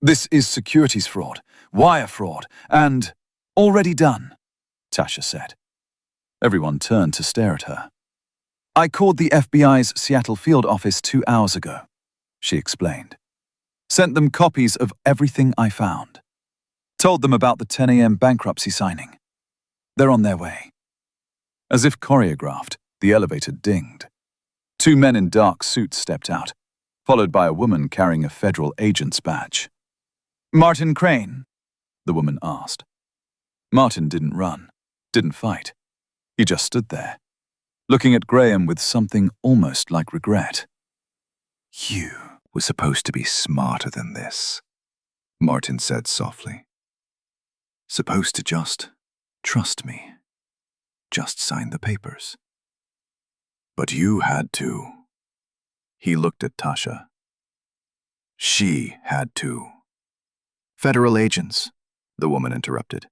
Speaker 1: This is securities fraud, wire fraud, and already done, Tasha said. Everyone turned to stare at her. I called the FBI's Seattle field office 2 hours ago, she explained. Sent them copies of everything I found. Told them about the 10 a.m. bankruptcy signing. They're on their way. As if choreographed, the elevator dinged. 2 men in dark suits stepped out, followed by a woman carrying a federal agent's badge. Martin Crane? The woman asked. Martin didn't run, didn't fight. He just stood there, looking at Graham with something almost like regret.
Speaker 4: You were supposed to be smarter than this, Martin said softly. Supposed to just trust me. Just sign the papers. But you had to. He looked at Tasha. She had to.
Speaker 2: Federal agents, the woman interrupted.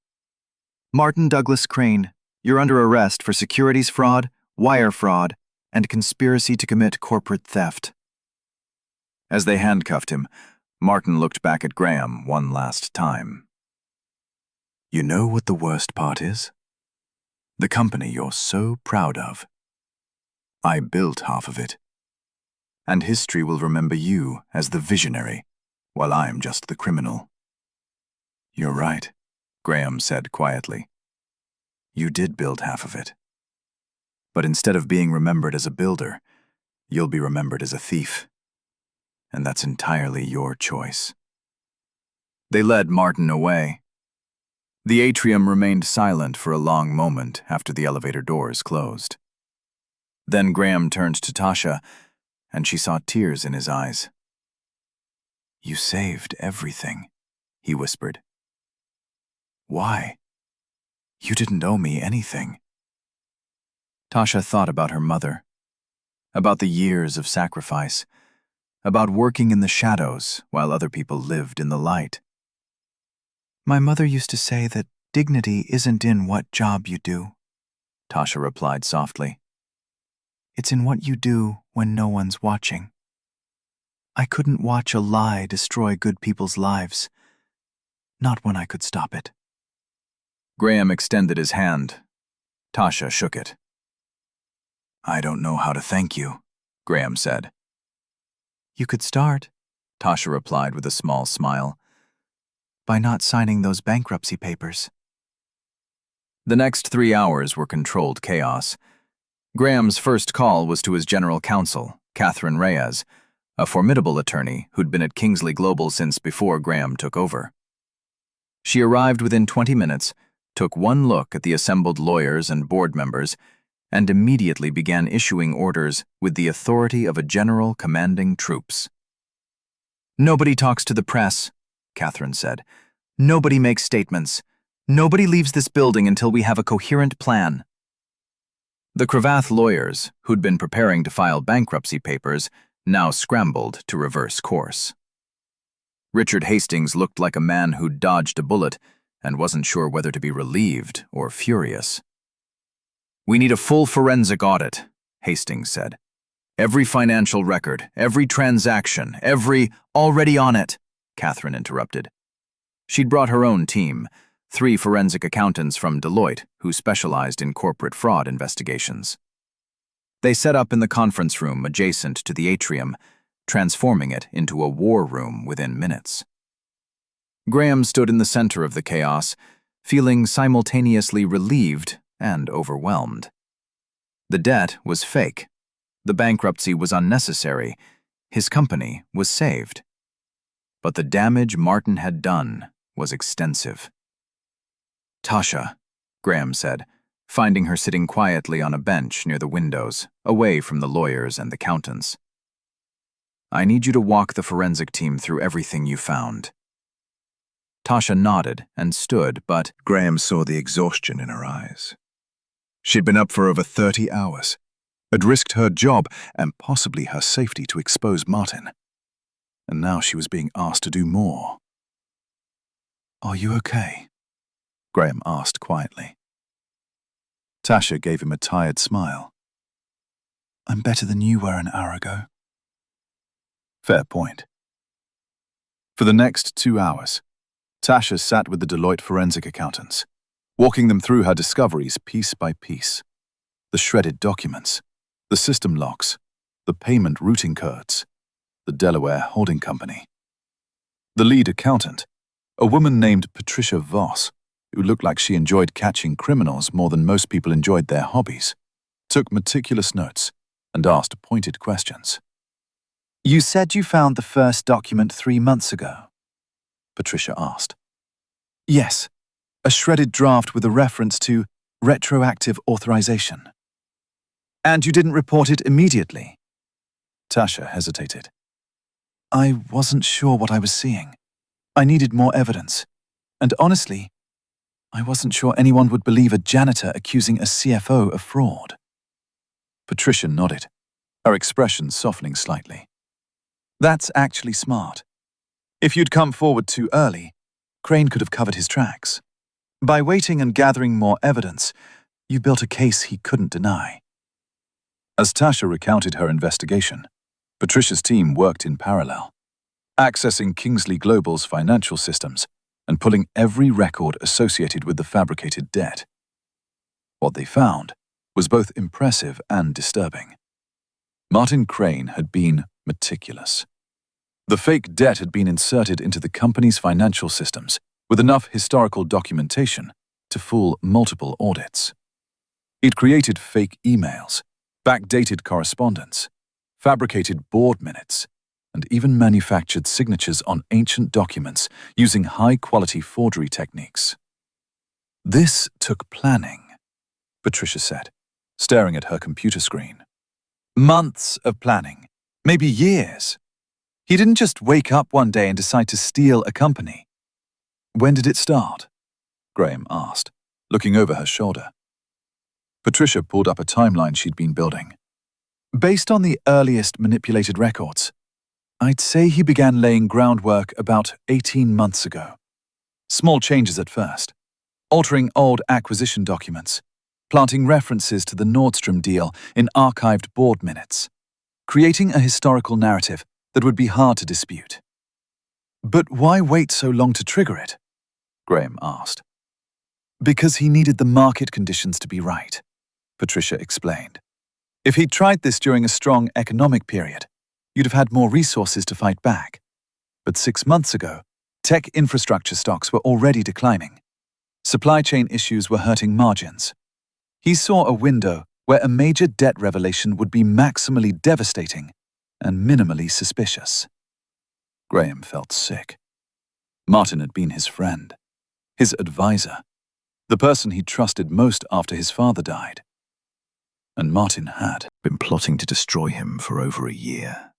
Speaker 2: Martin Douglas Crane, you're under arrest for securities fraud, wire fraud, and conspiracy to commit corporate theft. As they handcuffed him, Martin looked back at Graham one last time. You know what the worst part is? The company you're so proud of. I built half of it. And history will remember you as the visionary, while I'm just the criminal. You're right, Graham said quietly. You did build half of it. But instead of being remembered as a builder, you'll be remembered as a thief. And that's entirely your choice. They led Martin away. The atrium remained silent for a long moment after the elevator doors closed. Then Graham turned to Tasha, and she saw tears in his eyes. You saved everything, he whispered. Why? You didn't owe me anything. Tasha thought about her mother, about the years of sacrifice, about working in the shadows while other people lived in the light. My mother used to say that dignity isn't in what job you do, Tasha replied softly. It's in what you do when no one's watching. I couldn't watch a lie destroy good people's lives, not when I could stop it. Graham extended his hand. Tasha shook it. I don't know how to thank you, Graham said. You could start, Tasha replied with a small smile, by not signing those bankruptcy papers. The next 3 hours were controlled chaos. Graham's first call was to his general counsel, Catherine Reyes, a formidable attorney who'd been at Kingsley Global since before Graham took over. She arrived within 20 minutes, took one look at the assembled lawyers and board members, and immediately began issuing orders with the authority of a general commanding troops. Nobody talks to the press, Catherine said. Nobody makes statements. Nobody leaves this building until we have a coherent plan. The Cravath lawyers, who'd been preparing to file bankruptcy papers, now scrambled to reverse course. Richard Hastings looked like a man who'd dodged a bullet and wasn't sure whether to be relieved or furious. We need a full forensic audit, Hastings said. Every financial record, every transaction, already on it, Catherine interrupted. She'd brought her own team, 3 forensic accountants from Deloitte who specialized in corporate fraud investigations. They set up in the conference room adjacent to the atrium, transforming it into a war room within minutes. Graham stood in the center of the chaos, feeling simultaneously relieved and overwhelmed. The debt was fake. The bankruptcy was unnecessary. His company was saved. But the damage Martin had done was extensive. Tasha, Graham said, finding her sitting quietly on a bench near the windows, away from the lawyers and accountants. I need you to walk the forensic team through everything you found. Tasha nodded and stood, but
Speaker 4: Graham saw the exhaustion in her eyes. She'd been up for over 30 hours, had risked her job and possibly her safety to expose Martin. And now she was being asked to do more. Are you okay? Graham asked quietly. Tasha gave him a tired smile. I'm better than you were an hour ago. Fair point. For the next 2 hours, Tasha sat with the Deloitte forensic accountants, walking them through her discoveries piece by piece. The shredded documents, the system locks, the payment routing codes, the Delaware holding company. The lead accountant, a woman named Patricia Voss, who looked like she enjoyed catching criminals more than most people enjoyed their hobbies, took meticulous notes and asked pointed questions. You said you found the first document 3 months ago.
Speaker 1: Patricia asked. Yes, a shredded draft with a reference to retroactive authorization. And you didn't report it immediately? Tasha hesitated. I wasn't sure what I was seeing. I needed more evidence. And honestly, I wasn't sure anyone would believe a janitor accusing a CFO of fraud. Patricia nodded, her expression softening slightly. That's actually smart. If you'd come forward too early, Crane could have covered his tracks. By waiting and gathering more evidence, you built a case he couldn't deny. As Tasha recounted her investigation, Patricia's team worked in parallel, accessing Kingsley Global's financial systems and pulling every record associated with the fabricated debt. What they found was both impressive and disturbing. Martin Crane had been meticulous. The fake debt had been inserted into the company's financial systems with enough historical documentation to fool multiple audits. He'd created fake emails, backdated correspondence, fabricated board minutes, and even manufactured signatures on ancient documents using high-quality forgery techniques. This took planning, Patricia said, staring at her computer screen. Months of planning, maybe years. He didn't just wake up one day and decide to steal a company. When did it start? Graham asked, looking over her shoulder. Patricia pulled up a timeline she'd been building. Based on the earliest manipulated records, I'd say he began laying groundwork about 18 months ago. Small changes at first, altering old acquisition documents, planting references to the Nordstrom deal in archived board minutes, creating a historical narrative that would be hard to dispute. But why wait so long to trigger it? Graham asked. Because he needed the market conditions to be right, Patricia explained. If he'd tried this during a strong economic period, you'd have had more resources to fight back. But 6 months ago, tech infrastructure stocks were already declining. Supply chain issues were hurting margins. He saw a window where a major debt revelation would be maximally devastating and minimally suspicious. Graham felt sick. Martin had been his friend, his advisor, the person he trusted most after his father died. And Martin had
Speaker 4: Been plotting to destroy him for over a year.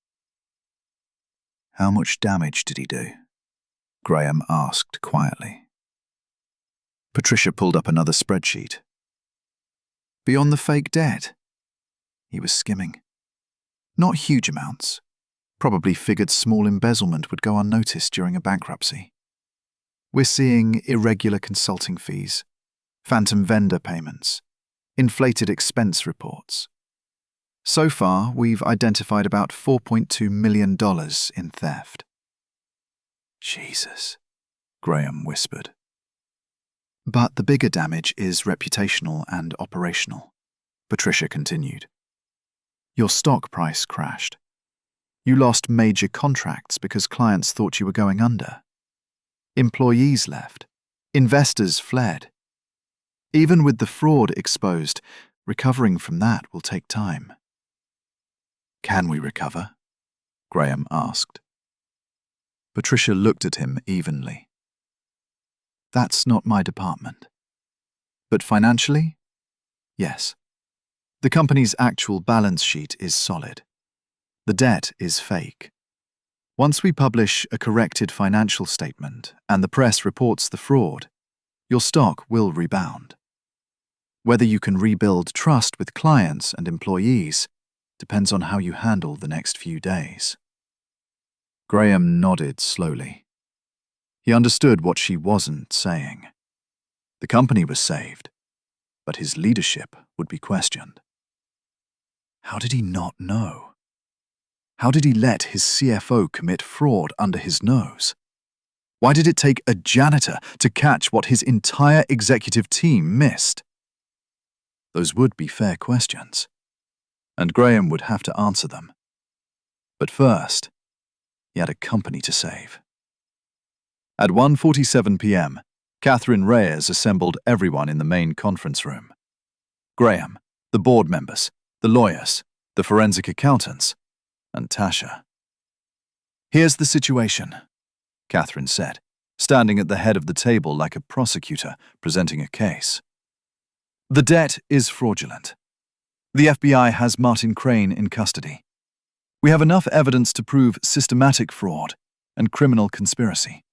Speaker 4: How much damage did he do? Graham asked quietly. Patricia pulled up another spreadsheet. Beyond the fake debt, he was skimming. Not huge amounts. Probably figured small embezzlement would go unnoticed during a bankruptcy. We're seeing irregular consulting fees, phantom vendor payments, inflated expense reports. So far, we've identified about $4.2 million in theft. Jesus, Graham whispered. But the bigger damage is reputational and operational, Patricia continued. Your stock price crashed. You lost major contracts because clients thought you were going under. Employees left. Investors fled. Even with the fraud exposed, recovering from that will take time. Can we recover? Graham asked. Patricia looked at him evenly. That's not my department. But financially? Yes. The company's actual balance sheet is solid. The debt is fake. Once we publish a corrected financial statement and the press reports the fraud, your stock will rebound. Whether you can rebuild trust with clients and employees depends on how you handle the next few days. Graham nodded slowly. He understood what she wasn't saying. The company was saved, but his leadership would be questioned. How did he not know? How did he let his CFO commit fraud under his nose? Why did it take a janitor to catch what his entire executive team missed? Those would be fair questions, and Graham would have to answer them. But first, he had a company to save. At 1:47 p.m., Catherine Reyes assembled everyone in the main conference room. Graham, the board members, the lawyers, the forensic accountants, and Tasha. Here's the situation, Catherine said,
Speaker 1: standing at the head of the table like a prosecutor presenting a case. The debt is fraudulent. The FBI has Martin Crane in custody. We have enough evidence to prove systematic fraud and criminal conspiracy.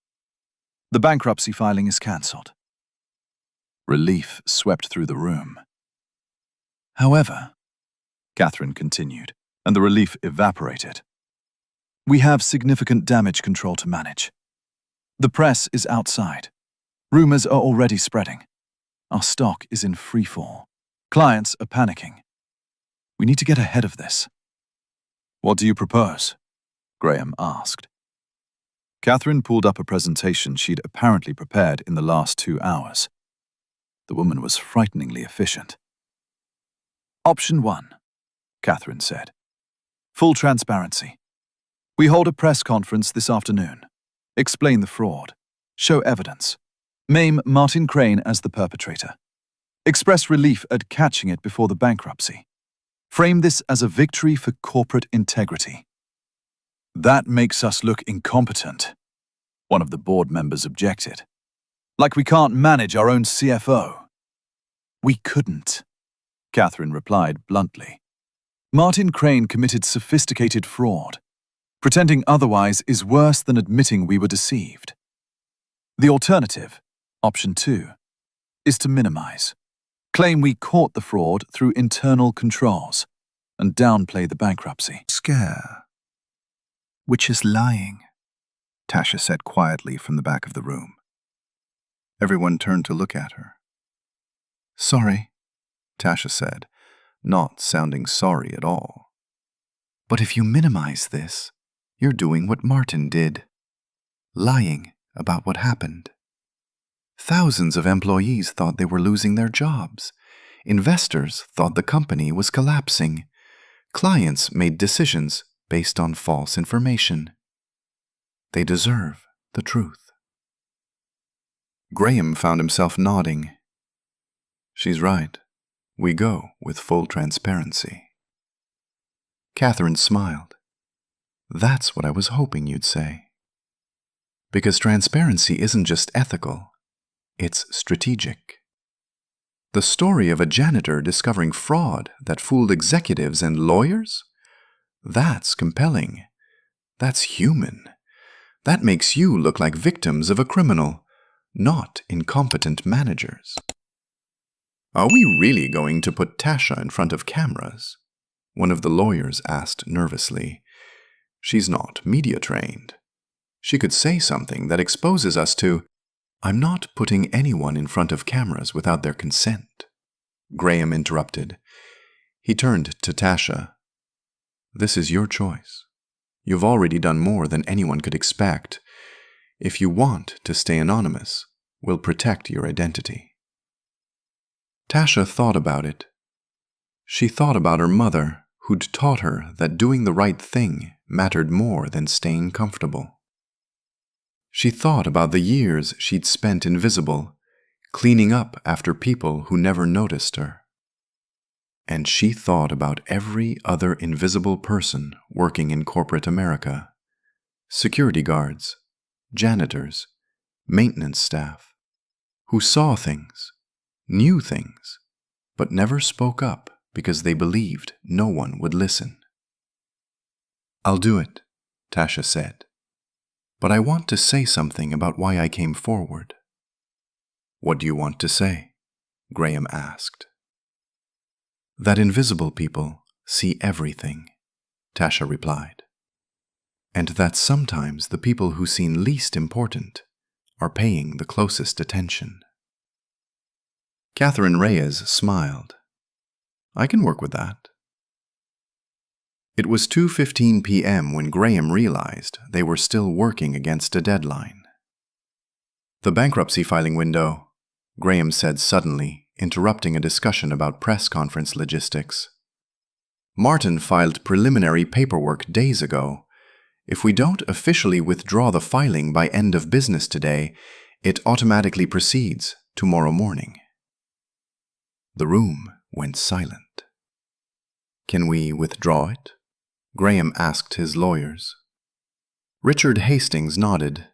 Speaker 1: The bankruptcy filing is cancelled. Relief swept through the room. However, Catherine continued, and the relief evaporated. We have significant damage control to manage. The press is outside. Rumors are already spreading. Our stock is in free fall. Clients are panicking. We need to get ahead of this. What do you propose? Graham asked. Catherine pulled up a presentation she'd apparently prepared in the last 2 hours. The woman was frighteningly efficient. Option 1, Catherine said. Full transparency. We hold a press conference this afternoon. Explain the fraud. Show evidence. Name Martin Crane as the perpetrator. Express relief at catching it before the bankruptcy. Frame this as a victory for corporate integrity. That makes us look incompetent, one of the board members objected. Like we can't manage our own CFO. We couldn't, Catherine replied bluntly. Martin Crane committed sophisticated fraud. Pretending otherwise is worse than admitting we were deceived. The alternative, option 2, is to minimize. Claim we caught the fraud through internal controls and downplay the bankruptcy.
Speaker 4: Scare. Which is lying, Tasha said quietly from the back of the room. Everyone turned to look at her. Sorry, Tasha said, not sounding sorry at all.
Speaker 3: But if you minimize this, you're doing what Martin did. Lying about what happened. Thousands of employees thought they were losing their jobs. Investors thought the company was collapsing. Clients made decisions based on false information. They deserve the truth. Graham found himself nodding. She's right. We go with full transparency. Catherine smiled. That's what I was hoping you'd say. Because transparency isn't just ethical, it's strategic. The story of a janitor discovering fraud that fooled executives and lawyers? That's compelling. That's human. That makes you look like victims of a criminal, not incompetent managers. Are we really going to put Tasha in front of cameras? One of the lawyers asked nervously. She's not media trained. She could say something that exposes us to... I'm not putting anyone in front of cameras without their consent, Graham interrupted. He turned to Tasha. This is your choice. You've already done more than anyone could expect. If you want to stay anonymous, we'll protect your identity. Tasha thought about it. She thought about her mother, who'd taught her that doing the right thing mattered more than staying comfortable. She thought about the years she'd spent invisible, cleaning up after people who never noticed her. And she thought about every other invisible person working in corporate America. Security guards, janitors, maintenance staff, who saw things, knew things, but never spoke up because they believed no one would listen. I'll do it, Tasha said. But I want to say something about why I came forward. What do you want to say? Graham asked. That invisible people see everything, Tasha replied. And that sometimes the people who seem least important are paying the closest attention. Catherine Reyes smiled. I can work with that. It was 2:15 p.m. when Graham realized they were still working against a deadline. The bankruptcy filing window, Graham said suddenly, interrupting a discussion about press conference logistics. Martin filed preliminary paperwork days ago. If we don't officially withdraw the filing by end of business today, it automatically proceeds tomorrow morning. The room went silent. Can we withdraw it? Graham asked his lawyers. Richard Hastings nodded.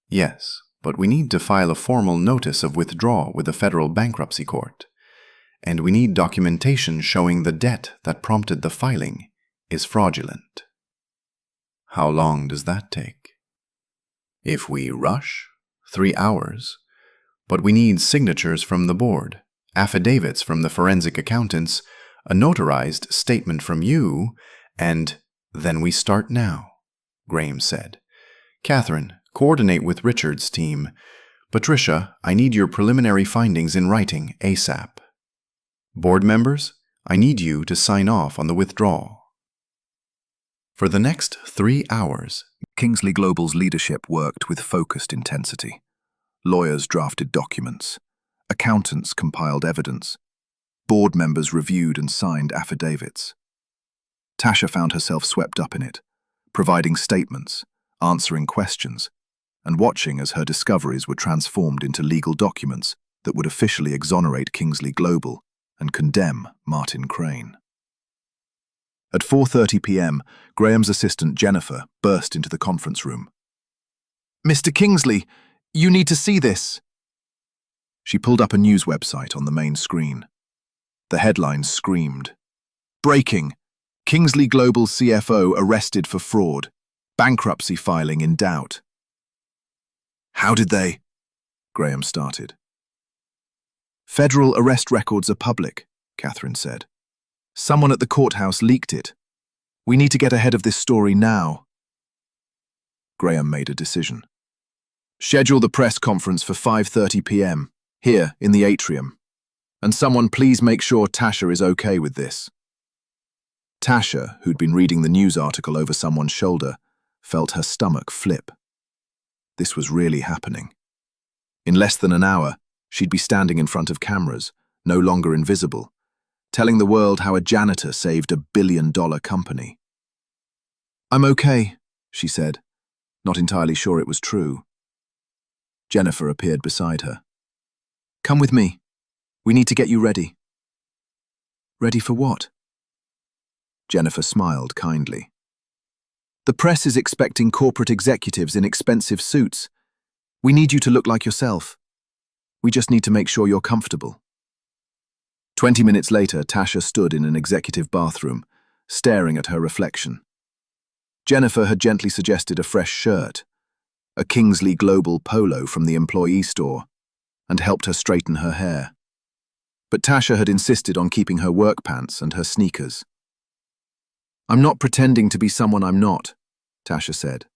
Speaker 3: Yes, but we need to file a formal notice of withdrawal with the federal bankruptcy court. And we need documentation showing the debt that prompted the filing is fraudulent. How long does that take? If we rush, 3 hours. But we need signatures from the board, affidavits from the forensic accountants, a notarized statement from you, and then we start now, Graham said. Catherine, coordinate with Richard's team. Patricia, I need your preliminary findings in writing ASAP. Board members, I need you to sign off on the withdrawal. For the next 3 hours,
Speaker 4: Kingsley Global's leadership worked with focused intensity. Lawyers drafted documents. Accountants compiled evidence. Board members reviewed and signed affidavits. Tasha found herself swept up in it, providing statements, answering questions, and watching as her discoveries were transformed into legal documents that would officially exonerate Kingsley Global and condemn Martin Crane. At 4:30 p.m., Graham's assistant Jennifer burst into the conference room.
Speaker 5: Mr. Kingsley, you need to see this.
Speaker 4: She pulled up a news website on the main screen. The headlines screamed, "Breaking! Kingsley Global CFO arrested for fraud. Bankruptcy filing in doubt." "How did they?" Graham started. "Federal arrest records are public," Catherine said. "Someone at the courthouse leaked it. We need to get ahead of this story now." Graham made a decision. "Schedule the press conference for 5:30 p.m., here in the atrium. And someone please make sure Tasha is okay with this." Tasha, who'd been reading the news article over someone's shoulder, felt her stomach flip. This was really happening. In less than an hour, she'd be standing in front of cameras, no longer invisible, telling the world how a janitor saved a billion-dollar company. "I'm okay," she said, not entirely sure it was true. Jennifer appeared beside her. "Come with me. We need to get you ready." "Ready for what?" Jennifer smiled kindly. "The press is expecting corporate executives in expensive suits. We need you to look like yourself. We just need to make sure you're comfortable." 20 minutes later, Tasha stood in an executive bathroom, staring at her reflection. Jennifer had gently suggested a fresh shirt, a Kingsley Global polo from the employee store, and helped her straighten her hair. But Tasha had insisted on keeping her work pants and her sneakers. "I'm not pretending to be someone I'm not," Tasha said.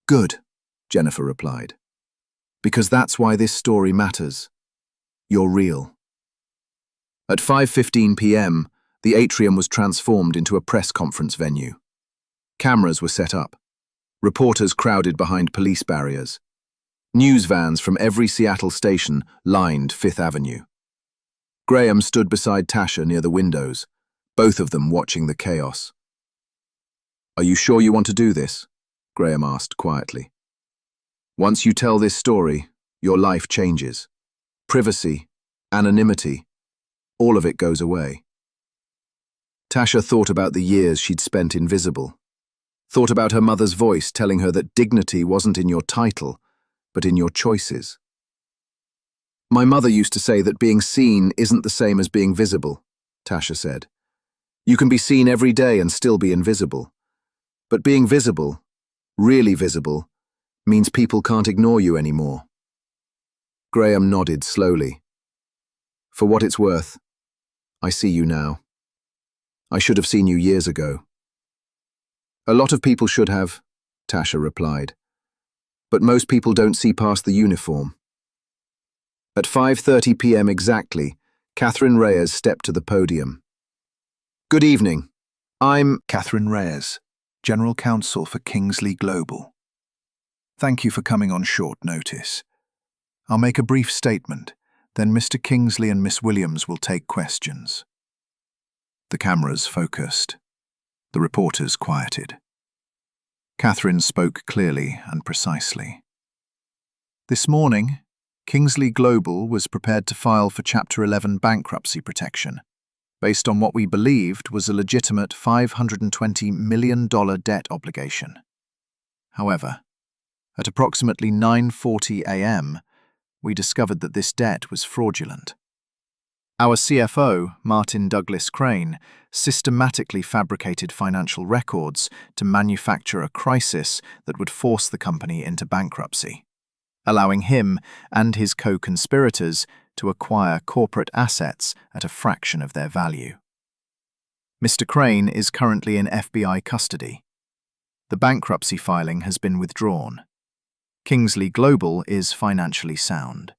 Speaker 4: "Good," Jennifer replied. "Because that's why this story matters. You're real." At 5:15 p.m., the atrium was transformed into a press conference venue. Cameras were set up. Reporters crowded behind police barriers. News vans from every Seattle station lined Fifth Avenue. Graham stood beside Tasha near the windows, both of them watching the chaos. "Are you sure you want to do this?" Graham asked quietly. "Once you tell this story, your life changes. Privacy, anonymity, all of it goes away." Tasha thought about the years she'd spent invisible, thought about her mother's voice telling her that dignity wasn't in your title, but in your choices. "My mother used to say that being seen isn't the same as being visible," Tasha said. "You can be seen every day and still be invisible. But being visible, really visible, means people can't ignore you anymore." Graham nodded slowly. "For what it's worth, I see you now. I should have seen you years ago." "A lot of people should have," Tasha replied. "But most people don't see past the uniform." At 5:30 p.m. exactly, Catherine Reyes stepped to the podium. "Good evening. I'm
Speaker 6: Catherine Reyes, General Counsel for Kingsley Global. Thank you for coming on short notice. I'll make a brief statement, then Mr. Kingsley and Miss Williams will take questions." The cameras focused. The reporters quieted. Catherine spoke clearly and precisely. "This morning, Kingsley Global was prepared to file for Chapter 11 bankruptcy protection, based on what we believed was a legitimate $520 million debt obligation. However, At approximately 9:40 a.m., we discovered that this debt was fraudulent. Our CFO, Martin Douglas Crane, systematically fabricated financial records to manufacture a crisis that would force the company into bankruptcy, allowing him and his co-conspirators to acquire corporate assets at a fraction of their value. Mr. Crane is currently in FBI custody. The bankruptcy filing has been withdrawn. Kingsley Global is financially sound.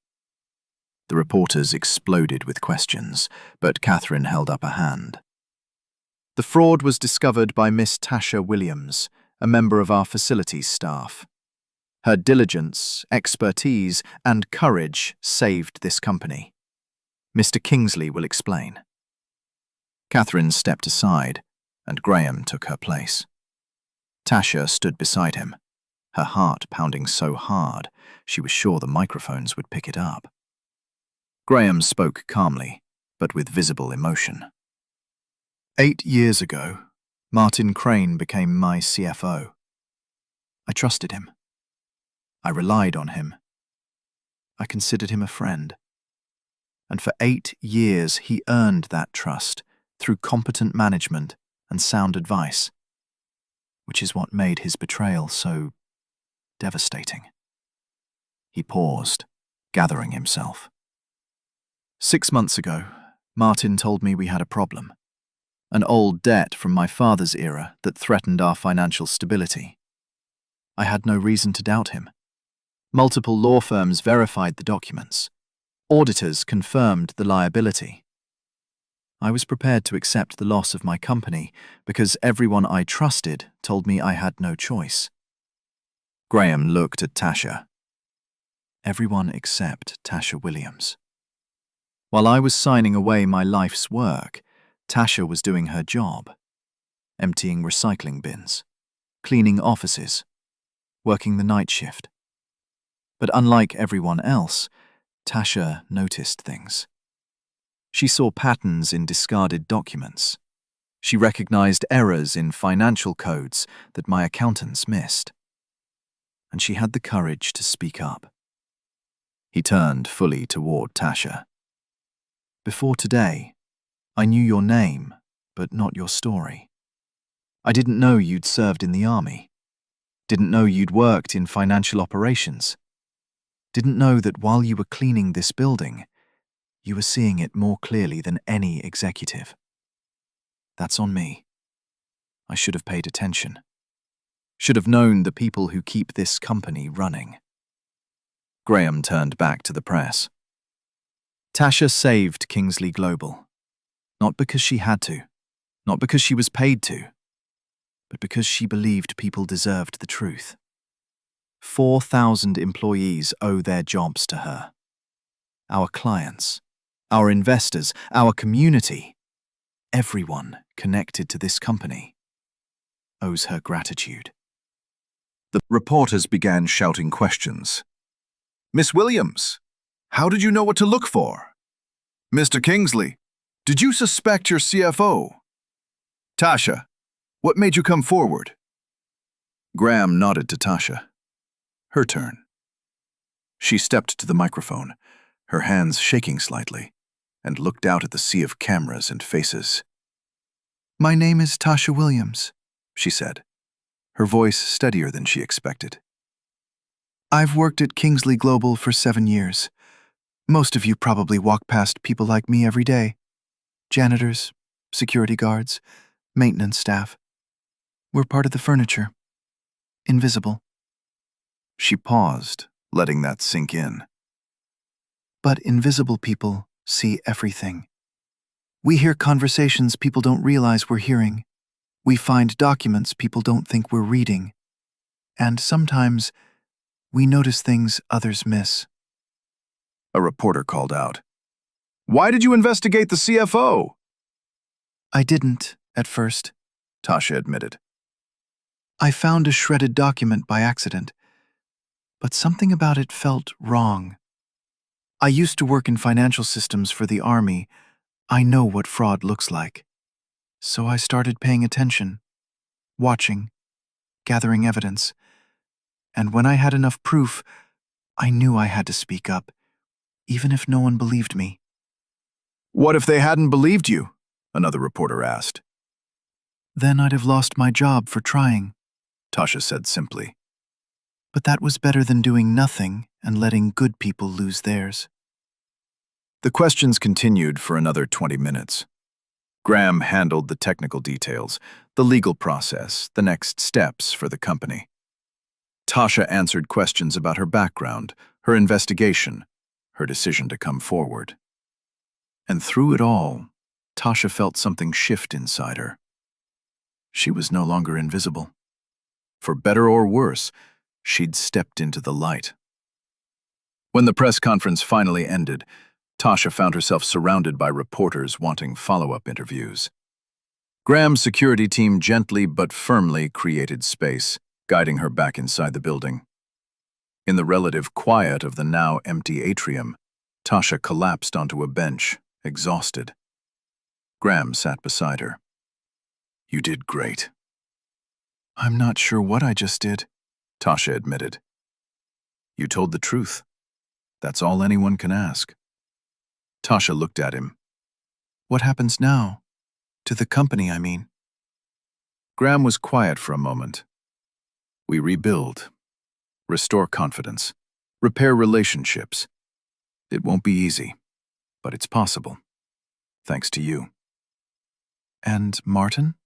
Speaker 6: The reporters exploded with questions, but Catherine held up a hand. The fraud was discovered by Miss Tasha Williams, a member of our facilities staff. Her diligence, expertise, and courage saved this company. Mr. Kingsley will explain. Catherine stepped aside, and Graham took her place. Tasha stood beside him, her heart pounding so hard she was sure the microphones would pick it up. Graham spoke calmly, but with visible emotion. 8 years ago, Martin Crane became my CFO. I trusted him. I relied on him. I considered him a friend. And for 8 years he earned that trust through competent management and sound advice, which is what made his betrayal so devastating. He paused, gathering himself. 6 months ago, Martin told me we had a problem, an old debt from my father's era that threatened our financial stability. I had no reason to doubt him. Multiple law firms verified the documents. Auditors confirmed the liability. I was prepared to accept the loss of my company because everyone I trusted told me I had no choice. Graham looked at Tasha. Everyone except Tasha Williams. While I was signing away my life's work, Tasha was doing her job, emptying recycling bins, cleaning offices, working the night shift. But unlike everyone else, Tasha noticed things. She saw patterns in discarded documents. She recognized errors in financial codes that my accountants missed. And she had the courage to speak up. He turned fully toward Tasha. Before today, I knew your name, but not your story. I didn't know you'd served in the army. Didn't know you'd worked in financial operations. Didn't know that while you were cleaning this building, you were seeing it more clearly than any executive. That's on me. I should have paid attention. Should have known the people who keep this company running. Graham turned back to the press. Tasha saved Kingsley Global. Not because she had to, not because she was paid to, but because she believed people deserved the truth. 4,000 employees owe their jobs to her. Our clients, our investors, our community, everyone connected to this company owes her gratitude.
Speaker 4: The reporters began shouting questions. Miss Williams, how did you know what to look for? Mr. Kingsley, did you suspect your CFO? Tasha, what made you come forward? Graham nodded to Tasha. Her turn. She stepped to the microphone, her hands shaking slightly, and looked out at the sea of cameras and faces.
Speaker 6: My name is Tasha Williams, she said, her voice steadier than she expected. I've worked at Kingsley Global for 7 years. Most of you probably walk past people like me every day. Janitors, security guards, maintenance staff. We're part of the furniture. Invisible.
Speaker 4: She paused, letting that sink in.
Speaker 6: But invisible people see everything. We hear conversations people don't realize we're hearing. We find documents people don't think we're reading. And sometimes, we notice things others miss.
Speaker 4: A reporter called out. Why did you investigate the CFO?
Speaker 6: I didn't, at first,
Speaker 4: Tasha admitted.
Speaker 6: I found a shredded document by accident, but something about it felt wrong. I used to work in financial systems for the Army. I know what fraud looks like. So I started paying attention, watching, gathering evidence.
Speaker 5: And when I had enough proof, I knew I had to speak up, even if no one believed me.
Speaker 2: What if they hadn't believed you? Another reporter asked.
Speaker 5: Then I'd have lost my job for trying.
Speaker 2: Tasha said simply.
Speaker 5: But that was better than doing nothing and letting good people lose theirs.
Speaker 2: The questions continued for another 20 minutes. Graham handled the technical details, the legal process, the next steps for the company. Tasha answered questions about her background, her investigation, her decision to come forward. And through it all, Tasha felt something shift inside her. She was no longer invisible. For better or worse, she'd stepped into the light. When the press conference finally ended, Tasha found herself surrounded by reporters wanting follow-up interviews. Graham's security team gently but firmly created space, guiding her back inside the building. In the relative quiet of the now empty atrium, Tasha collapsed onto a bench, exhausted. Graham sat beside her. "You did great."
Speaker 5: I'm not sure what I just did,
Speaker 2: Tasha admitted. "You told the truth. That's all anyone can ask." Tasha looked at him.
Speaker 5: What happens now? To the company, I mean.
Speaker 2: Graham was quiet for a moment. "We rebuild, restore confidence, repair relationships. It won't be easy, but it's possible. Thanks to you."
Speaker 5: And Martin?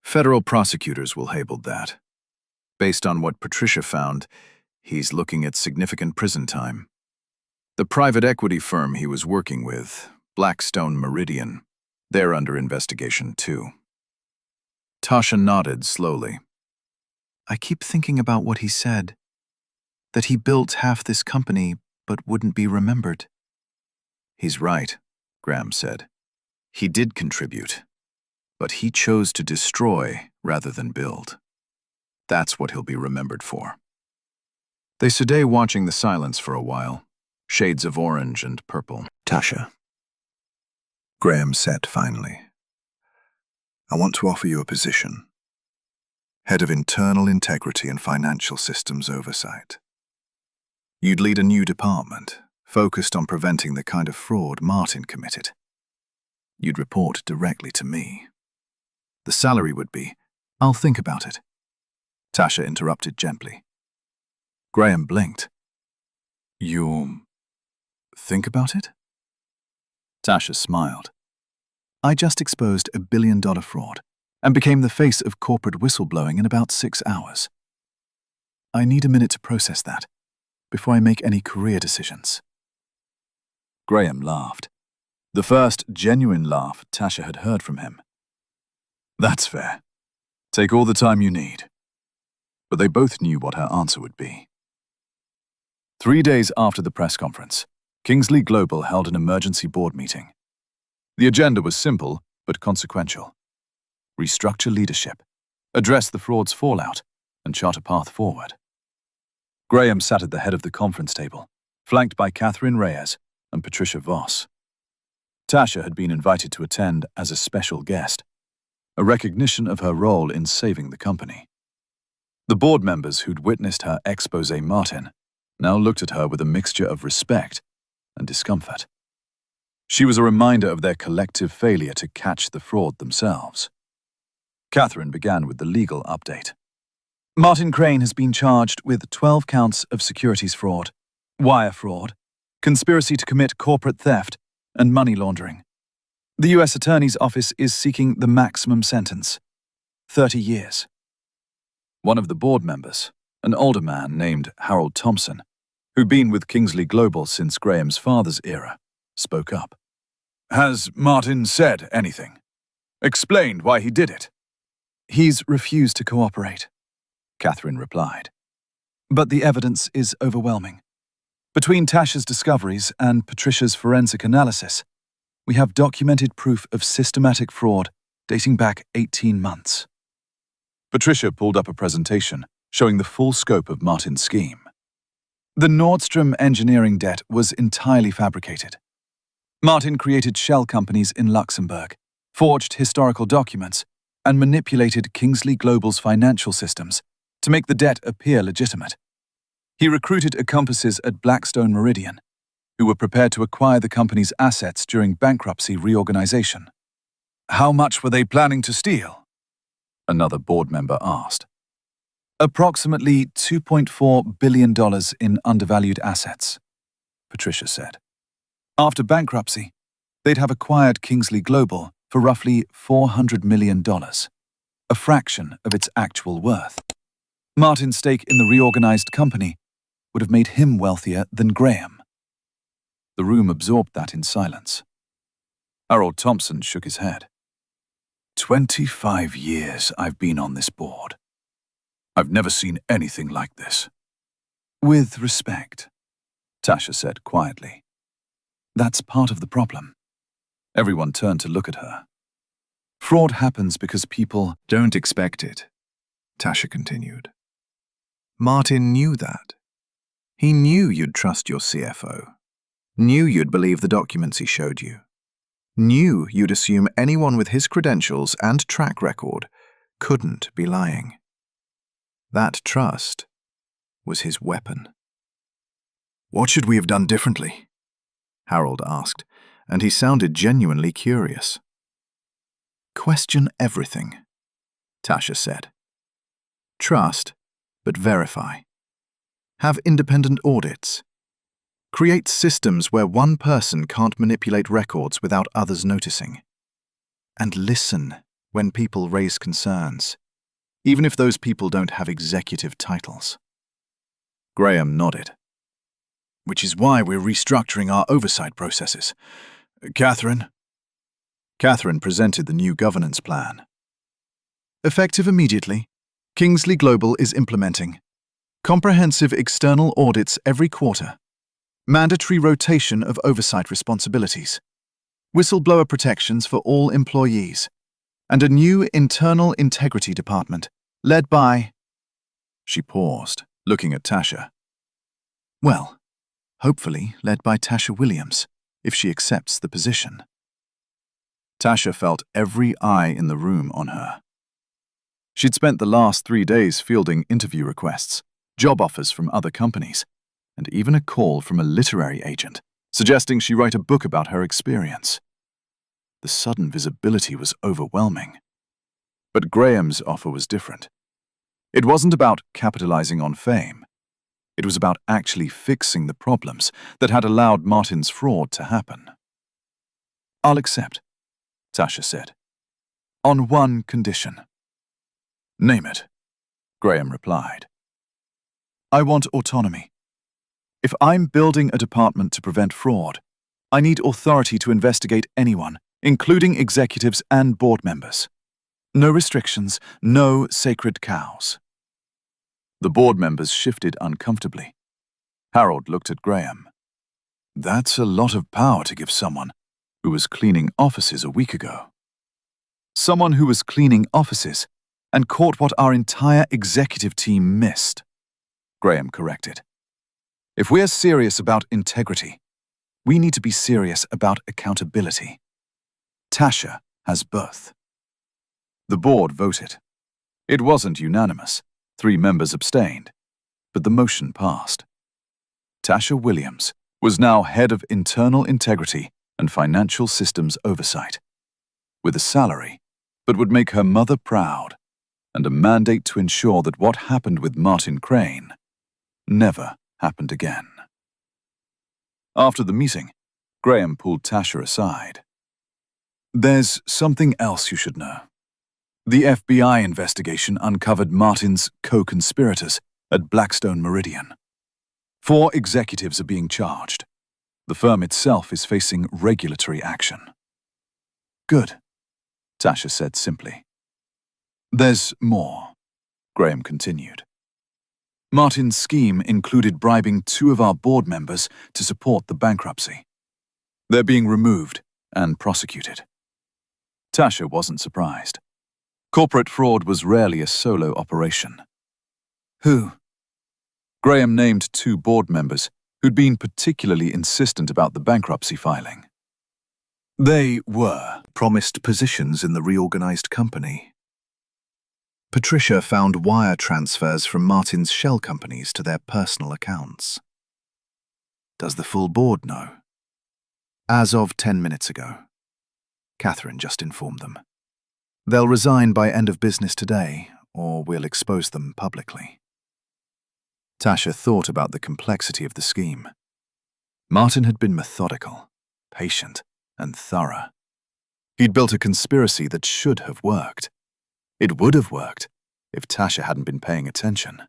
Speaker 2: Federal prosecutors will handle that. Based on what Patricia found, he's looking at significant prison time. The private equity firm he was working with, Blackstone Meridian, they're under investigation too. Tasha nodded slowly.
Speaker 5: I keep thinking about what he said. That he built half this company but wouldn't be remembered.
Speaker 2: "He's right," Graham said. "He did contribute, but he chose to destroy rather than build. That's what he'll be remembered for." They stood watching the silence for a while, shades of orange and purple.
Speaker 4: Tasha. Graham said finally, "I want to offer you a position. Head of Internal Integrity and Financial Systems Oversight. You'd lead a new department, focused on preventing the kind of fraud Martin committed. You'd report directly to me. The salary would be—"
Speaker 2: "I'll think about it," Tasha interrupted gently. Graham blinked. "You'll think about it?" Tasha smiled. "I just exposed a $1 billion fraud and became the face of corporate whistleblowing in about 6 hours. I need a minute to process that before I make any career decisions." Graham laughed. The first genuine laugh Tasha had heard from him. "That's fair. Take all the time you need." But they both knew what her answer would be. 3 days after the press conference, Kingsley Global held an emergency board meeting. The agenda was simple but consequential. Restructure leadership, address the fraud's fallout, and chart a path forward. Graham sat at the head of the conference table, flanked by Catherine Reyes and Patricia Voss. Tasha had been invited to attend as a special guest, a recognition of her role in saving the company. The board members who'd witnessed her expose Martin now looked at her with a mixture of respect and discomfort. She was a reminder of their collective failure to catch the fraud themselves. Catherine began with the legal update. Martin Crane has been charged with 12 counts of securities fraud, wire fraud, conspiracy to commit corporate theft, and money laundering. The U.S. Attorney's Office is seeking the maximum sentence, 30 years. One of the board members, an older man named Harold Thompson, who'd been with Kingsley Global since Graham's father's era, spoke up. "Has Martin said anything? Explained why he did it?" "He's refused to cooperate," Catherine replied. "But the evidence is overwhelming. Between Tasha's discoveries and Patricia's forensic analysis, we have documented proof of systematic fraud dating back 18 months. Patricia pulled up a presentation showing the full scope of Martin's scheme. The Nordstrom engineering debt was entirely fabricated. Martin created shell companies in Luxembourg, forged historical documents, and manipulated Kingsley Global's financial systems
Speaker 1: to make the debt appear legitimate. He recruited accomplices at Blackstone Meridian, who were prepared to acquire the company's assets during bankruptcy reorganization. How much were they planning to steal? Another board member asked. Approximately $2.4 billion in undervalued assets, Patricia said. After bankruptcy, they'd have acquired Kingsley Global for roughly $400 million, a fraction of its actual worth. Martin's stake in the reorganized company would have made him wealthier than Graham. The room absorbed that in silence. Harold Thompson shook his head. 25 years I've been on this board. I've never seen anything like this. With respect, Tasha said quietly. That's part of the problem. Everyone turned to look at her. Fraud happens because people
Speaker 6: Don't expect it, Tasha continued. Martin knew that. He knew you'd trust your CFO. Knew you'd believe the documents he showed you. Knew you'd assume anyone with his credentials and track record couldn't be lying. That trust was his weapon. What should we have done differently? Harold asked, and he sounded genuinely curious. Question everything, Tasha said. Trust, but verify. Have independent audits. Create systems where one person can't manipulate records without others noticing. And listen when people raise concerns, even if those people don't have executive titles. Graham nodded. Which is why we're restructuring our oversight processes. Catherine presented the new governance plan. Effective immediately, Kingsley Global is implementing comprehensive external audits every quarter, mandatory rotation of oversight responsibilities, whistleblower protections for all employees, and a new internal integrity department led by... She paused, looking at Tasha. Well, hopefully led by Tasha Williams, if she accepts the position. Tasha felt every eye in the room on her. She'd spent the last 3 days fielding interview requests, job offers from other companies, and even a call from a literary agent suggesting she write a book about her experience. The sudden visibility was overwhelming. But Graham's offer was different. It wasn't about capitalizing on fame. It was about actually fixing the problems that had allowed Martin's fraud to happen. I'll accept, Tasha said. On one condition. Name it, Graham replied. I want autonomy. If I'm building a department to prevent fraud, I need authority to investigate anyone, including executives and board members. No restrictions, no sacred cows. The board members shifted uncomfortably. Harold looked at Graham. That's a lot of power to give someone who was cleaning offices a week ago. Someone who was cleaning offices and caught what our entire executive team missed, Graham corrected. If we're serious about integrity, we need to be serious about accountability. Tasha has both. The board voted. It wasn't unanimous. 3 members abstained, but the motion passed. Tasha Williams was now head of internal integrity and financial systems oversight, with a salary, but would make her mother proud, and a mandate to ensure that what happened with Martin Crane never happened again. After the meeting, Graham pulled Tasha aside. There's something else you should know. The FBI investigation uncovered Martin's co-conspirators at Blackstone Meridian. 4 executives are being charged. The firm itself is facing regulatory action. Good, Tasha said simply. There's more, Graham continued. Martin's scheme included bribing 2 of our board members to support the bankruptcy. They're being removed and prosecuted. Tasha wasn't surprised. Corporate fraud was rarely a solo operation. Who? Graham named 2 board members who'd been particularly insistent about the bankruptcy filing. They were promised positions in the reorganized company.
Speaker 2: Patricia found wire transfers from Martin's shell companies to their personal accounts. Does the full board know? As of 10 minutes ago. Catherine just informed them. They'll resign by end of business today, or we'll expose them publicly. Tasha thought about the complexity of the scheme. Martin had been methodical, patient, and thorough. He'd built a conspiracy that should have worked. It would have worked if Tasha hadn't been paying attention.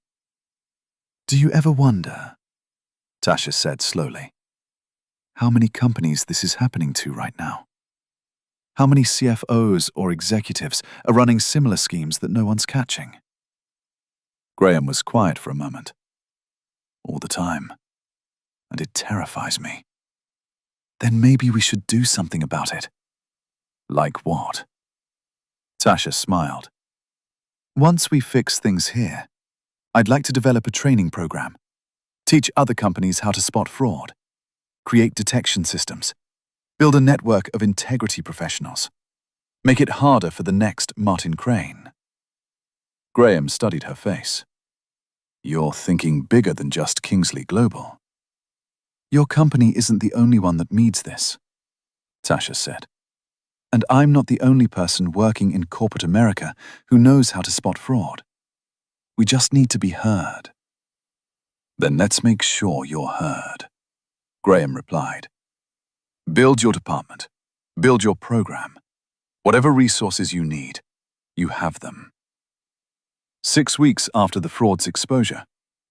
Speaker 2: Do you ever wonder, Tasha said slowly, how many companies this is happening to right now? How many CFOs or executives are running similar schemes that no one's catching? Graham was quiet for a moment. All the time. And it terrifies me. Then maybe we should do something about it. Like what? Tasha smiled. Once we fix things here, I'd like to develop a training program. Teach other companies how to spot fraud. Create detection systems. Build a network of integrity professionals. Make it harder for the next Martin Crane. Graham studied her face. You're thinking bigger than just Kingsley Global. Your company isn't the only one that needs this, Tasha said. And I'm not the only person working in corporate America who knows how to spot fraud. We just need to be heard. Then let's make sure you're heard, Graham replied. Build your department. Build your program. Whatever resources you need, you have them. 6 weeks after the fraud's exposure,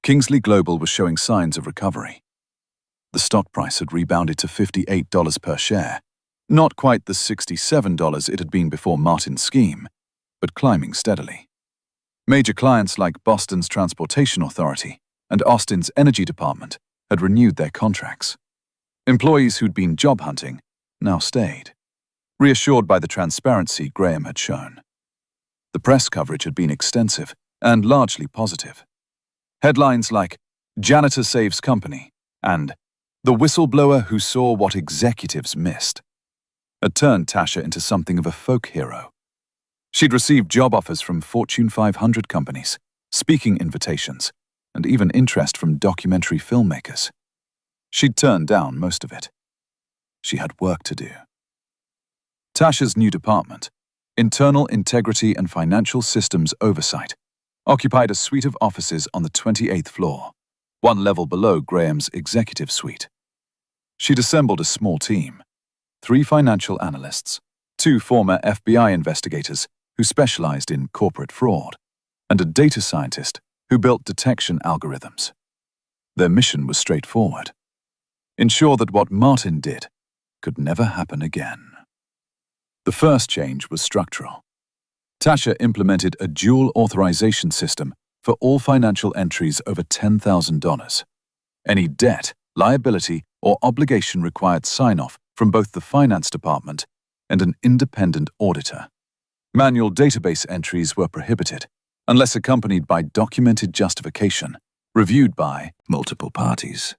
Speaker 2: Kingsley Global was showing signs of recovery. The stock price had rebounded to $58 per share, not quite the $67 it had been before Martin's scheme, but climbing steadily. Major clients like Boston's Transportation Authority and Austin's Energy Department had renewed their contracts. Employees who'd been job hunting now stayed, reassured by the transparency Graham had shown. The press coverage had been extensive and largely positive. Headlines like, "Janitor Saves Company," and "The Whistleblower Who Saw What Executives Missed," had turned Tasha into something of a folk hero. She'd received job offers from Fortune 500 companies, speaking invitations, and even interest from documentary filmmakers. She'd turned down most of it. She had work to do. Tasha's new department, Internal Integrity and Financial Systems Oversight, occupied a suite of offices on the 28th floor, one level below Graham's executive suite. She'd assembled a small team, 3 financial analysts, 2 former FBI investigators who specialized in corporate fraud, and a data scientist who built detection algorithms. Their mission was straightforward: ensure that what Martin did could never happen again. The first change was structural. Tasha implemented a dual authorization system for all financial entries over $10,000. Any debt, liability, or obligation required sign-off from both the finance department and an independent auditor. Manual database entries were prohibited, unless accompanied by documented justification, reviewed by
Speaker 4: multiple parties.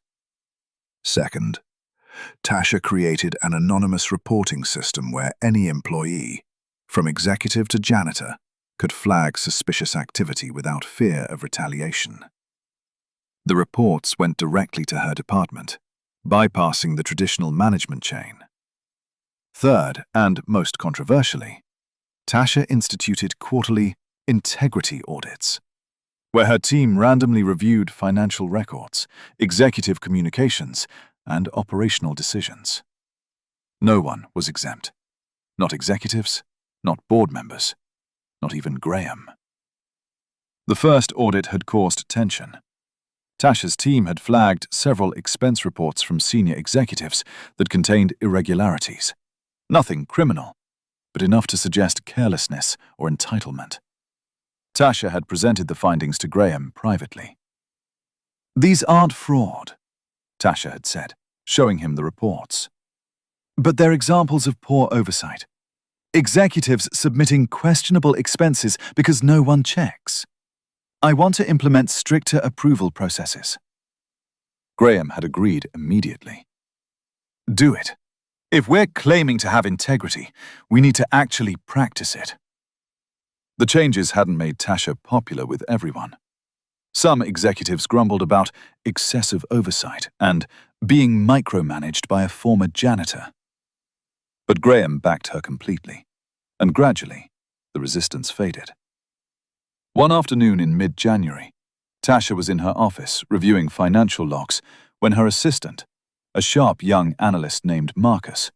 Speaker 4: Second, Tasha created an anonymous reporting system where any employee, from executive to janitor, could flag suspicious activity without fear of retaliation. The reports went directly to her department, bypassing the traditional management chain. Third, and most controversially, Tasha instituted quarterly integrity audits, where her team randomly reviewed financial records, executive communications, and operational decisions. No one was exempt. Not executives, not board members, not even Graham. The first audit had caused tension. Tasha's team had flagged several expense reports from senior executives that contained irregularities. Nothing criminal, but enough to suggest carelessness or entitlement. Tasha had presented the findings to Graham privately. "These aren't fraud," Tasha had said, showing him the reports. "But they're examples of poor oversight. Executives submitting questionable expenses because no one checks. I want to implement stricter approval processes." Graham had agreed immediately. "Do it. If we're claiming to have integrity, we need to actually practice it."
Speaker 1: The changes hadn't made Tasha popular with everyone. Some executives grumbled about excessive oversight and being micromanaged by a former janitor. But Graham backed her completely, and gradually, the resistance faded. One afternoon in mid-January, Tasha was in her office reviewing financial logs when her assistant, a sharp young analyst named Marcus,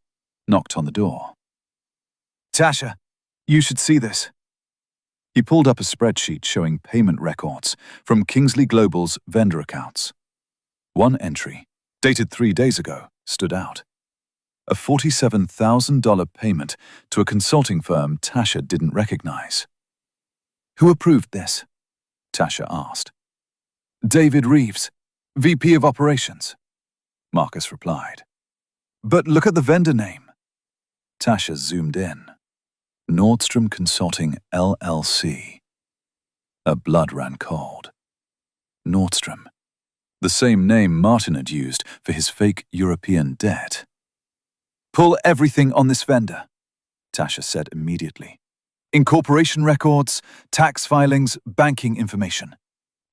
Speaker 1: knocked on the door. "Tasha, you should see this." He pulled up a spreadsheet showing payment records from Kingsley Global's vendor accounts. One entry, dated 3 days ago, stood out. A $47,000 payment to a consulting firm Tasha didn't recognize. "Who approved this?" Tasha asked. "David Reeves, VP of Operations," Marcus replied. "But look at the vendor name." Tasha zoomed in. Nordstrom Consulting LLC. Her blood ran cold. Nordstrom. The same name Martin had used for his fake European debt. "Pull everything on this vendor," Tasha said immediately. "Incorporation records, tax filings, banking information.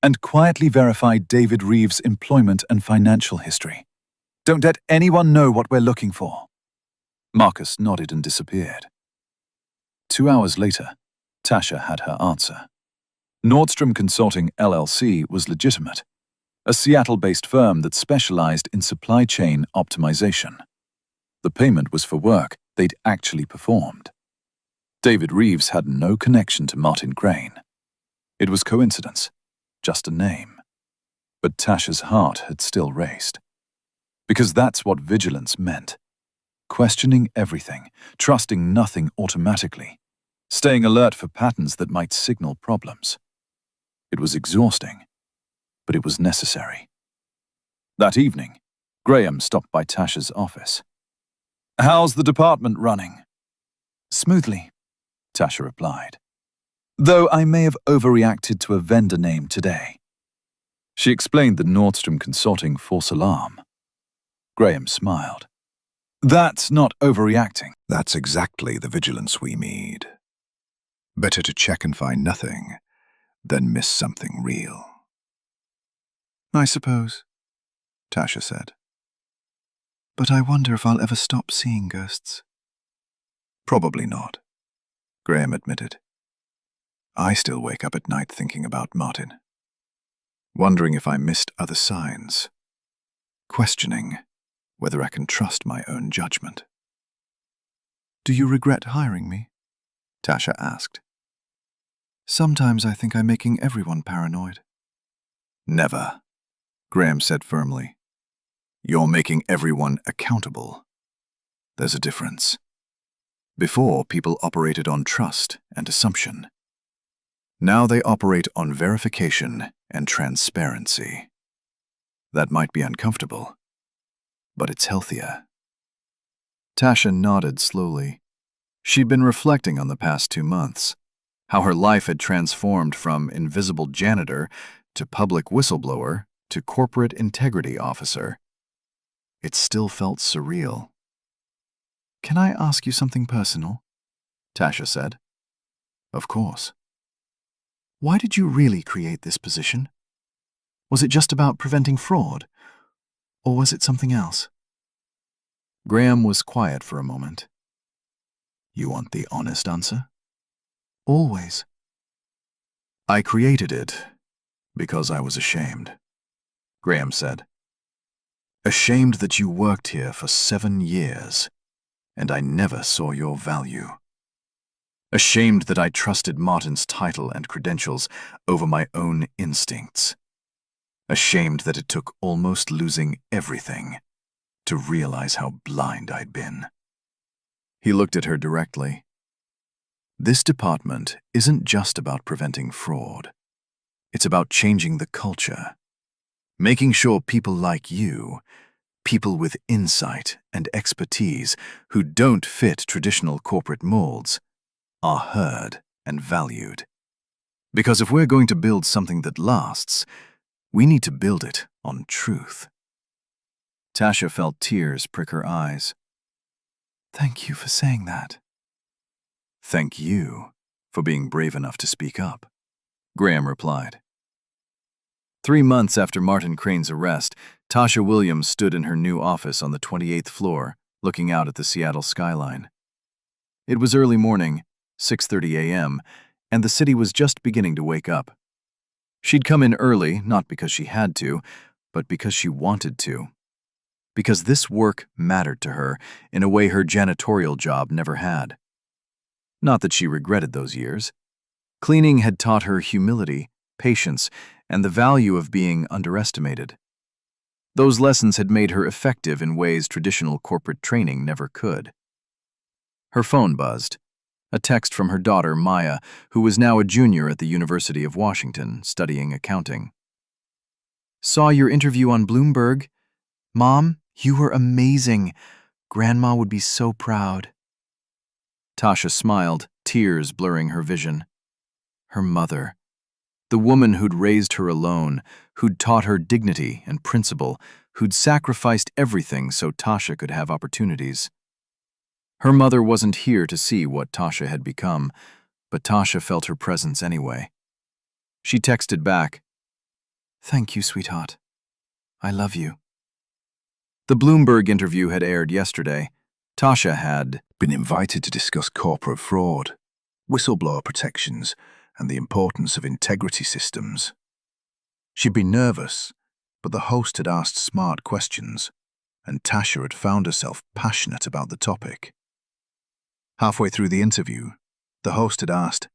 Speaker 1: And quietly verify David Reeves' employment and financial history. Don't let anyone know what we're looking for." Marcus nodded and disappeared. 2 hours later, Tasha had her answer. Nordstrom Consulting LLC was legitimate, a Seattle-based firm that specialized in supply chain optimization. The payment was for work they'd actually performed. David Reeves had no connection to Martin Crane. It was coincidence, just a name. But Tasha's heart had still raced. Because that's what vigilance meant. Questioning everything, trusting nothing automatically, staying alert for patterns that might signal problems. It was exhausting, but it was necessary. That evening, Graham stopped by Tasha's office. "How's the department running?" "Smoothly," Tasha replied. "Though I may have overreacted to a vendor name today." She explained the Nordstrom Consulting false alarm. Graham smiled. "That's not overreacting."
Speaker 4: That's exactly the vigilance we need. Better to check and find nothing than miss something real.
Speaker 2: I suppose, Tasha said. But I wonder if I'll ever stop seeing ghosts.
Speaker 4: Probably not, Graham admitted. I still wake up at night thinking about Martin, wondering if I missed other signs, questioning whether I can trust my own judgment.
Speaker 2: Do you regret hiring me? Tasha asked. Sometimes I think I'm making everyone paranoid.
Speaker 4: Never, Graham said firmly. You're making everyone accountable. There's a difference. Before, people operated on trust and assumption. Now they operate on verification and transparency. That might be uncomfortable, but it's healthier.
Speaker 2: Tasha nodded slowly. She'd been reflecting on the past 2 months, how her life had transformed from invisible janitor to public whistleblower to corporate integrity officer. It still felt surreal. Can I ask you something personal? Tasha said. Of course. Why did you really create this position? Was it just about preventing fraud? Or was it something else? Graham was quiet for a moment. You want the honest answer? Always. I created it because I was ashamed, Graham said. Ashamed that you worked here for 7 years, and I never saw your value. Ashamed that I trusted Martin's title and credentials over my own instincts. Ashamed that it took almost losing everything to realize how blind I'd been. He looked at her directly. This department isn't just about preventing fraud. It's about changing the culture. Making sure people like you, people with insight and expertise who don't fit traditional corporate molds, are heard and valued. Because if we're going to build something that lasts, we need to build it on truth. Tasha felt tears prick her eyes. Thank you for saying that. Thank you For being brave enough to speak up, Graham replied. 3 months after Martin Crane's arrest, Tasha Williams stood in her new office on the 28th floor, looking out at the Seattle skyline. It was early morning, 6:30 a.m., and the city was just beginning to wake up. She'd come in early, not because she had to, but because she wanted to. Because this work mattered to her in a way her janitorial job never had. Not that she regretted those years. Cleaning had taught her humility, patience, and the value of being underestimated. Those lessons had made her effective in ways traditional corporate training never could. Her phone buzzed. A text from her daughter, Maya, who was now a junior at the University of Washington, studying accounting. "Saw your interview on Bloomberg. Mom, you were amazing. Grandma would be so proud." Tasha smiled, tears blurring her vision. Her mother. The woman who'd raised her alone, who'd taught her dignity and principle, who'd sacrificed everything so Tasha could have opportunities. Her mother wasn't here to see what Tasha had become, but Tasha felt her presence anyway. She texted back, "Thank you, sweetheart. I love you." The Bloomberg interview had aired yesterday. Tasha had
Speaker 4: Been invited to discuss corporate fraud, whistleblower protections, and the importance of integrity systems. She'd been nervous, but the host had asked smart questions, and Tasha had found herself passionate about the topic. Halfway through the interview, the host had asked,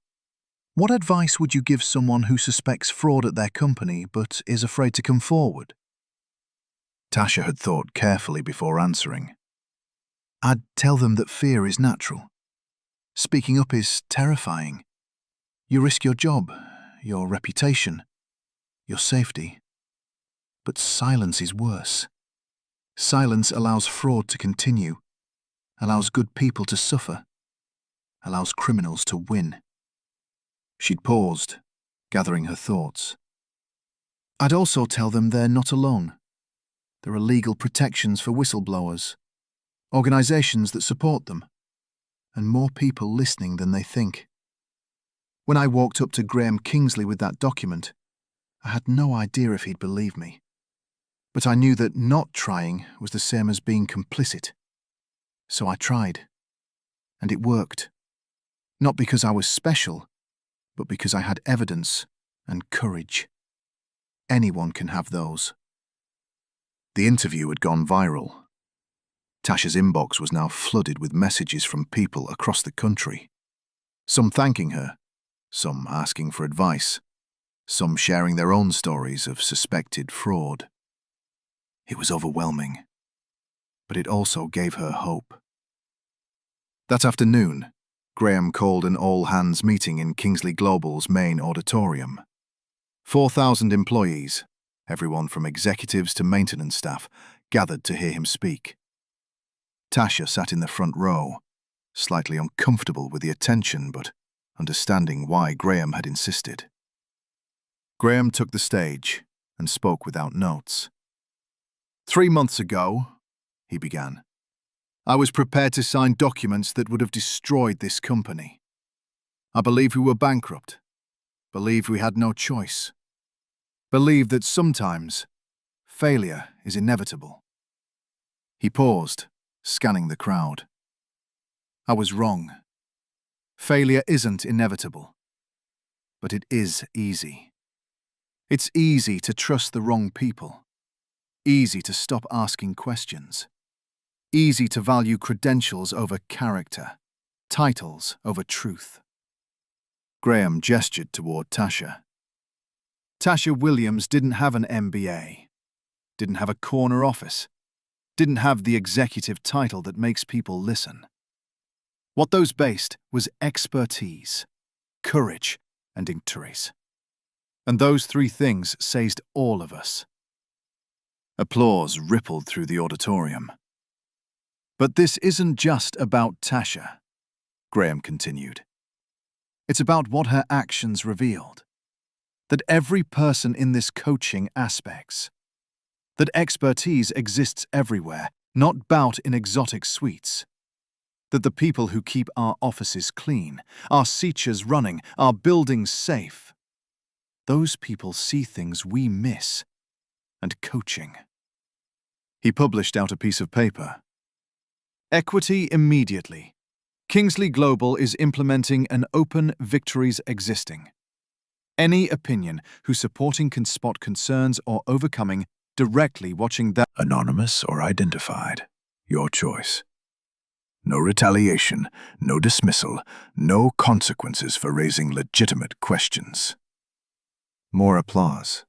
Speaker 4: "What advice would you give someone who suspects fraud at their company but is afraid to come forward?" Tasha had thought carefully before answering. "I'd tell them that fear is natural. Speaking up is terrifying. You risk your job, your reputation, your safety. But silence is worse. Silence allows fraud to continue, allows good people to suffer, allows criminals to win." She'd paused, gathering her thoughts. "I'd also tell them they're not alone. There are legal protections for whistleblowers, organizations that support them, and more people listening than they think. When I walked up to Graham Kingsley with that document, I had no idea if he'd believe me. But I knew that not trying was the same as being complicit. So I tried. And it worked. Not because I was special, but because I had evidence and courage. Anyone can have those." The interview had gone viral. Tasha's inbox was now flooded with messages from people across the country. Some thanking her, some asking for advice, some sharing their own stories of suspected fraud. It was overwhelming, but it also gave her hope. That afternoon, Graham called an all-hands meeting in Kingsley Global's main auditorium. 4,000 employees, everyone from executives to maintenance staff, gathered to hear him speak. Tasha sat in the front row, slightly uncomfortable with the attention but understanding why Graham had insisted. Graham took the stage and spoke without notes. 3 months ago, he began, I was prepared to sign documents that would have destroyed this company. I believed we were bankrupt, believed we had no choice, believed that sometimes failure is inevitable. He paused, scanning the crowd. I was wrong. Failure isn't inevitable, but it is easy. It's easy to trust the wrong people, easy to stop asking questions, easy to value credentials over character, titles over truth. Graham gestured toward Tasha. Tasha Williams didn't have an MBA, didn't have a corner office, didn't have the executive title that makes people listen. What those based was expertise, courage, and integrity. And those 3 things seized all of us. Applause rippled through the auditorium. But this isn't just about Tasha, Graham continued. It's about what her actions revealed. That every person in this coaching aspects. That expertise exists everywhere, not bout in exotic suites.
Speaker 6: That the people who keep our offices clean, our seachers running, our buildings safe, those people see things we miss, and coaching. He published out a piece of paper. Equity immediately. Kingsley Global is implementing an open victories existing. Any opinion who supporting can spot concerns or overcoming directly watching that.
Speaker 4: Anonymous or identified, your choice. No retaliation, no dismissal, no consequences for raising legitimate questions. More applause.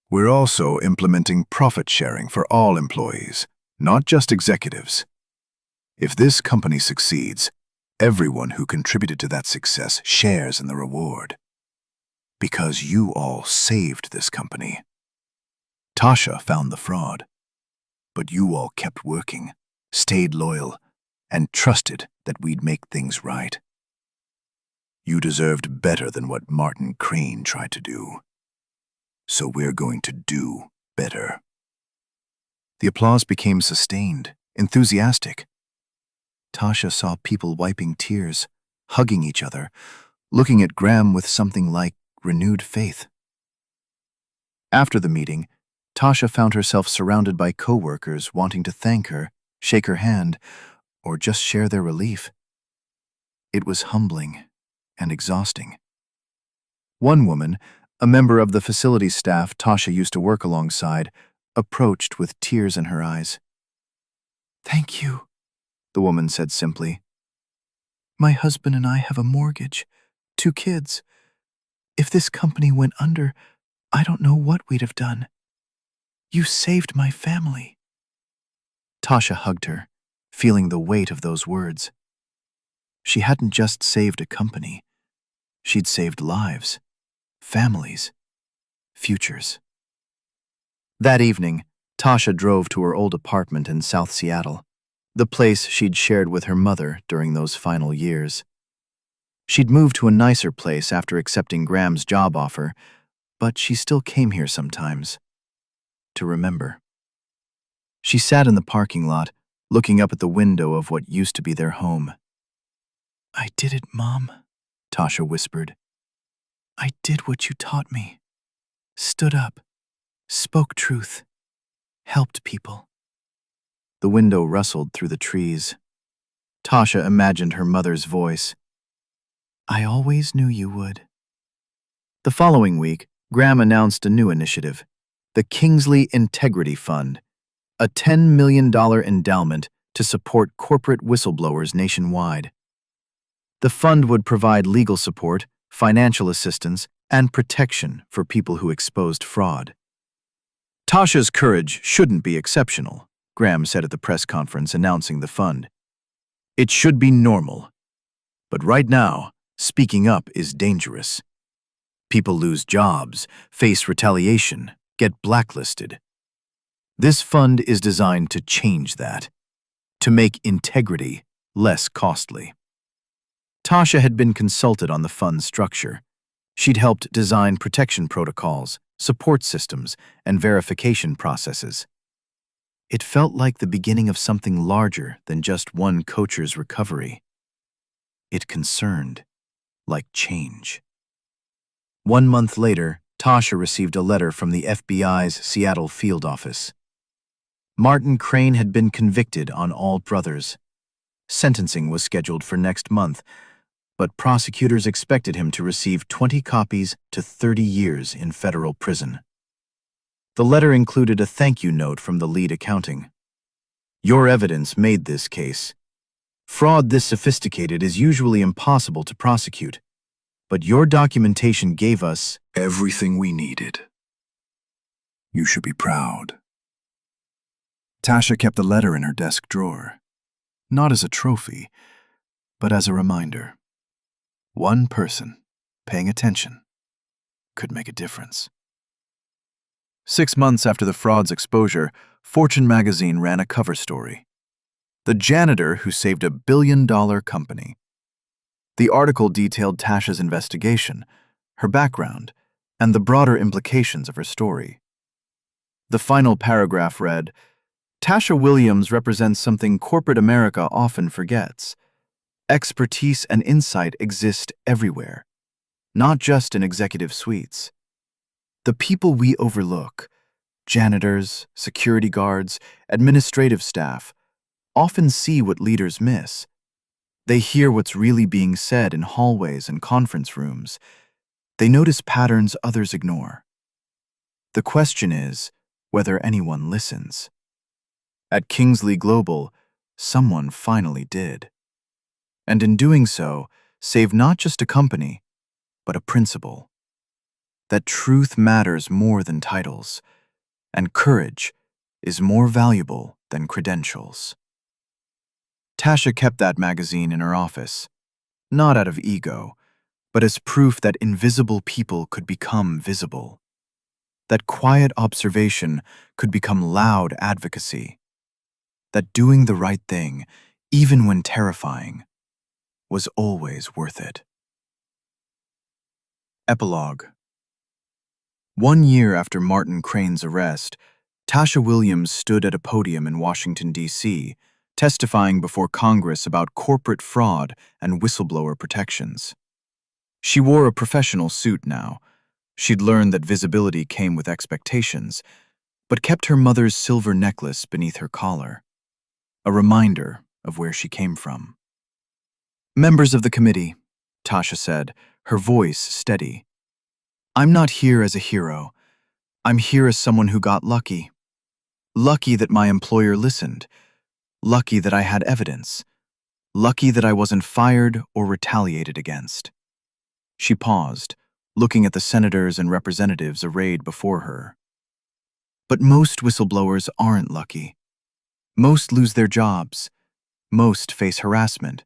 Speaker 4: We're also implementing profit sharing for all employees, not just executives. If this company succeeds, everyone who contributed to that success shares in the reward. Because you all saved this company. Tasha found the fraud, but you all kept working, stayed loyal, and trusted that we'd make things right. You deserved better than what Martin Crane tried to do. So we're going to do better. The applause became sustained, enthusiastic. Tasha saw people wiping tears, hugging each other, looking at Graham with something like renewed faith. After the meeting, Tasha found herself surrounded by co-workers wanting to thank her, shake her hand, or just share their relief. It was humbling and exhausting. One woman, a member of the facility staff Tasha used to work alongside, approached with tears in her eyes.
Speaker 5: Thank you, the woman said simply. My husband and I have a mortgage, 2 kids. If this company went under, I don't know what we'd have done. You saved my family.
Speaker 6: Tasha hugged her, feeling the weight of those words. She hadn't just saved a company. She'd saved lives, families, futures. That evening, Tasha drove to her old apartment in South Seattle, the place she'd shared with her mother during those final years. She'd moved to a nicer place after accepting Graham's job offer, but she still came here sometimes to remember. She sat in the parking lot, looking up at the window of what used to be their home. I did it, Mom, Tasha whispered. I did what you taught me. Stood up, spoke truth, helped people. The window rustled through the trees. Tasha imagined her mother's voice. I always knew you would. The following week, Graham announced a new initiative, the Kingsley Integrity Fund, a $10 million endowment to support corporate whistleblowers nationwide. The fund would provide legal support, financial assistance, and protection for people who exposed fraud. Tasha's courage shouldn't be exceptional, Graham said at the press conference announcing the fund. It should be normal. But right now, speaking up is dangerous. People lose jobs, face retaliation, get blacklisted. This fund is designed to change that, to make integrity less costly. Tasha had been consulted on the fund's structure. She'd helped design protection protocols, support systems, and verification processes. It felt like the beginning of something larger than just one coacher's recovery. It concerned, like change. 1 month later, Tasha received a letter from the FBI's Seattle field office. Martin Crane had been convicted on all brothers. Sentencing was scheduled for next month, but prosecutors expected him to receive 20 copies to 30 years in federal prison. The letter included a thank you note from the lead accounting. Your evidence made this case. Fraud this sophisticated is usually impossible to prosecute, but your documentation gave us
Speaker 4: everything we needed. You should be proud.
Speaker 6: Tasha kept the letter in her desk drawer, not as a trophy, but as a reminder. One person paying attention could make a difference. 6 months after the fraud's exposure, Fortune magazine ran a cover story. The Janitor Who Saved a Billion-Dollar Company. The article detailed Tasha's investigation, her background, and the broader implications of her story. The final paragraph read,
Speaker 5: Tasha Williams represents something corporate America often forgets. Expertise and insight exist everywhere, not just in executive suites. The people we overlook, janitors, security guards, administrative staff, often see what leaders miss. They hear what's really being said in hallways and conference rooms. They notice patterns others ignore. The question is whether anyone listens. At Kingsley Global, someone finally did. And in doing so, saved not just a company, but a principle. That truth matters more than titles, and courage is more valuable than credentials. Tasha kept that magazine in her office, not out of ego, but as proof that invisible people could become visible. That quiet observation could become loud advocacy. That doing the right thing, even when terrifying, was always worth it. Epilogue. 1 year after Martin Crane's arrest, Tasha Williams stood at a podium in Washington, D.C., testifying before Congress about corporate fraud and whistleblower protections. She wore a professional suit now. She'd learned that visibility came with expectations, but kept her mother's silver necklace beneath her collar, a reminder of where she came from. "Members of the committee," Tasha said, her voice steady. "I'm not here as a hero. I'm here as someone who got lucky. Lucky that my employer listened. Lucky that I had evidence. Lucky that I wasn't fired or retaliated against." She paused, looking at the senators and representatives arrayed before her. But most whistleblowers aren't lucky. Most lose their jobs. Most face harassment.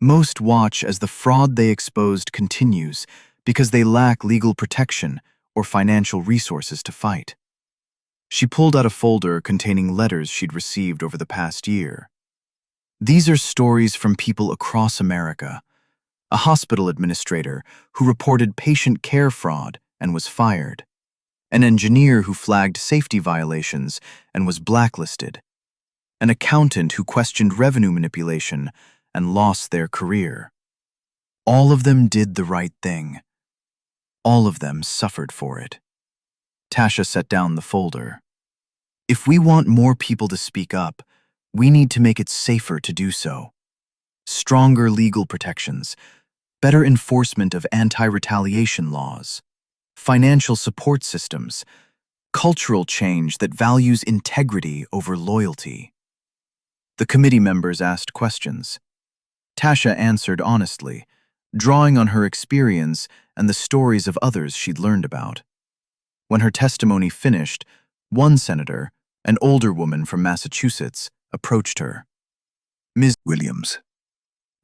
Speaker 5: Most watch as the fraud they exposed continues because they lack legal protection or financial resources to fight. She pulled out a folder containing letters she'd received over the past year. These are stories from people across America. A hospital administrator who reported patient care fraud and was fired. An engineer who flagged safety violations and was blacklisted. An accountant who questioned revenue manipulation and lost their career. All of them did the right thing. All of them suffered for it. Tasha set down the folder. If we want more people to speak up, we need to make it safer to do so. Stronger legal protections, better enforcement of anti-retaliation laws, financial support systems, cultural change that values integrity over loyalty. The committee members asked questions. Tasha answered honestly, drawing on her experience and the stories of others she'd learned about. When her testimony finished, one senator, an older woman from Massachusetts, approached her.
Speaker 4: "Ms. Williams,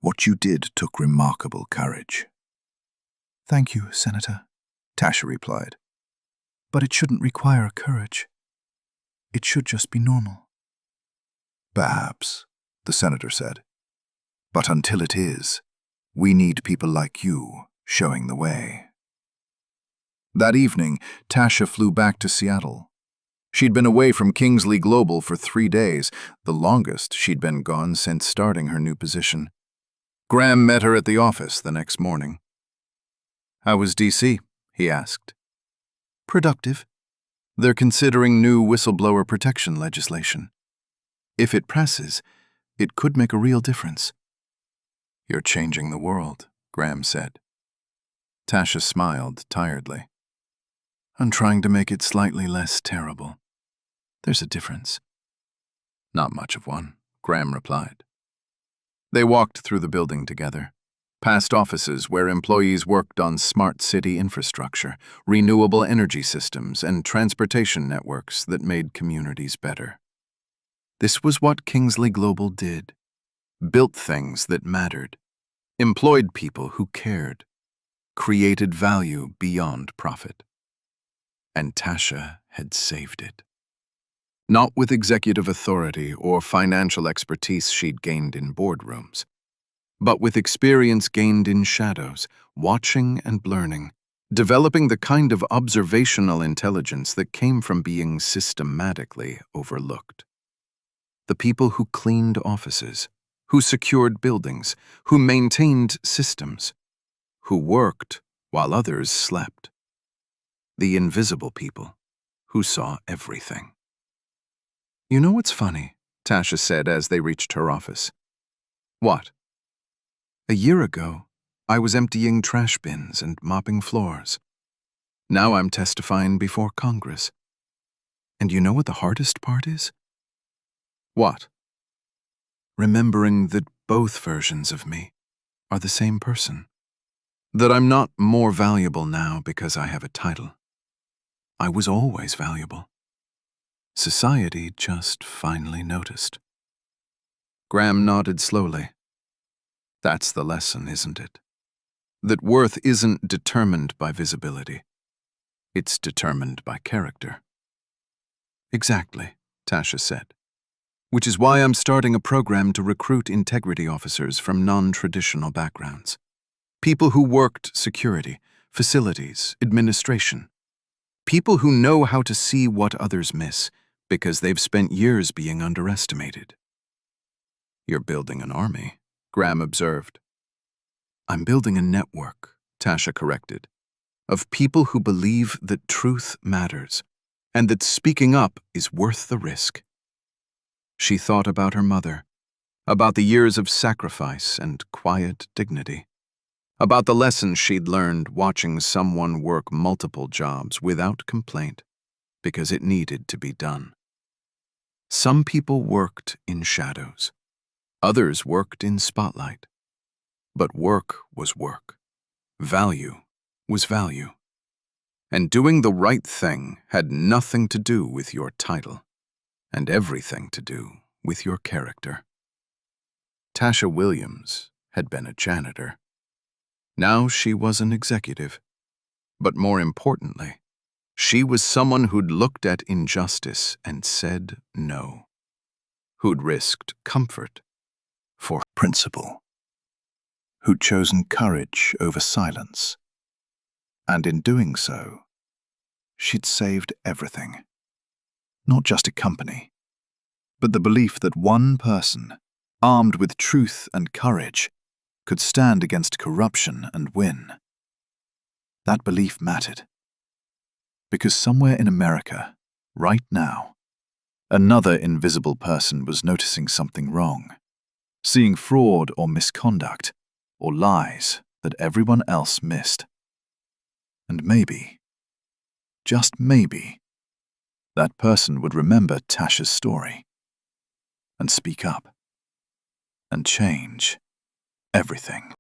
Speaker 4: what you did took remarkable courage."
Speaker 6: "Thank you, Senator," Tasha replied. "But it shouldn't require courage. It should just be normal."
Speaker 4: "Perhaps," the senator said. "But until it is, we need people like you showing the way." That evening, Tasha flew back to Seattle. She'd been away from Kingsley Global for 3 days, the longest she'd been gone since starting her new position. Graham met her at the office the next morning. "How was D.C.?" he asked. "Productive. They're considering new whistleblower protection legislation. If it passes, it could make a real difference." "You're changing the world," Graham said. Tasha smiled tiredly. "I'm trying to make it slightly less terrible. There's a difference." "Not much of one," Graham replied. They walked through the building together, past offices where employees worked on smart city infrastructure, renewable energy systems, and transportation networks that made communities better. This was what Kingsley Global did. Built things that mattered, employed people who cared, created value beyond profit. And Tasha had saved it. Not with executive authority or financial expertise she'd gained in boardrooms, but with experience gained in shadows, watching and learning, developing the kind of observational intelligence that came from being systematically overlooked.
Speaker 1: The people who cleaned offices, who secured buildings, who maintained systems, who worked while others slept. The invisible people who saw everything. "You know what's funny?" Tasha said as they reached her office. "What?" "A year ago, I was emptying trash bins and mopping floors. Now I'm testifying before Congress. And you know what the hardest part is?" "What?" "Remembering that both versions of me are the same person. That I'm not more valuable now because I have a title. I was always valuable. Society just finally noticed." Graham nodded slowly. "That's the lesson, isn't it? That worth isn't determined by visibility. It's determined by character." "Exactly," Tasha said. "Which is why I'm starting a program to recruit integrity officers from non-traditional backgrounds. People who worked security, facilities, administration. People who know how to see what others miss because they've spent years being underestimated." "You're building an army," Graham observed. "I'm building a network," Tasha corrected, "of people who believe that truth matters and that speaking up is worth the risk." She thought about her mother, about the years of sacrifice and quiet dignity, about the lessons she'd learned watching someone work multiple jobs without complaint because it needed to be done. Some people worked in shadows. Others worked in spotlight. But work was work. Value was value. And doing the right thing had nothing to do with your title, and everything to do with your character. Tasha Williams had been a janitor. Now she was an executive. But more importantly, she was someone who'd looked at injustice and said no. Who'd risked comfort for
Speaker 6: Principle. Who'd chosen courage over silence. And in doing so, she'd saved everything. Not just a company, but the belief that one person, armed with truth and courage, could stand against corruption and win. That belief mattered. Because somewhere in America, right now, another invisible person was noticing something wrong, seeing fraud or misconduct or lies that everyone else missed. And maybe, just maybe, that person would remember Tasha's story and speak up and change everything.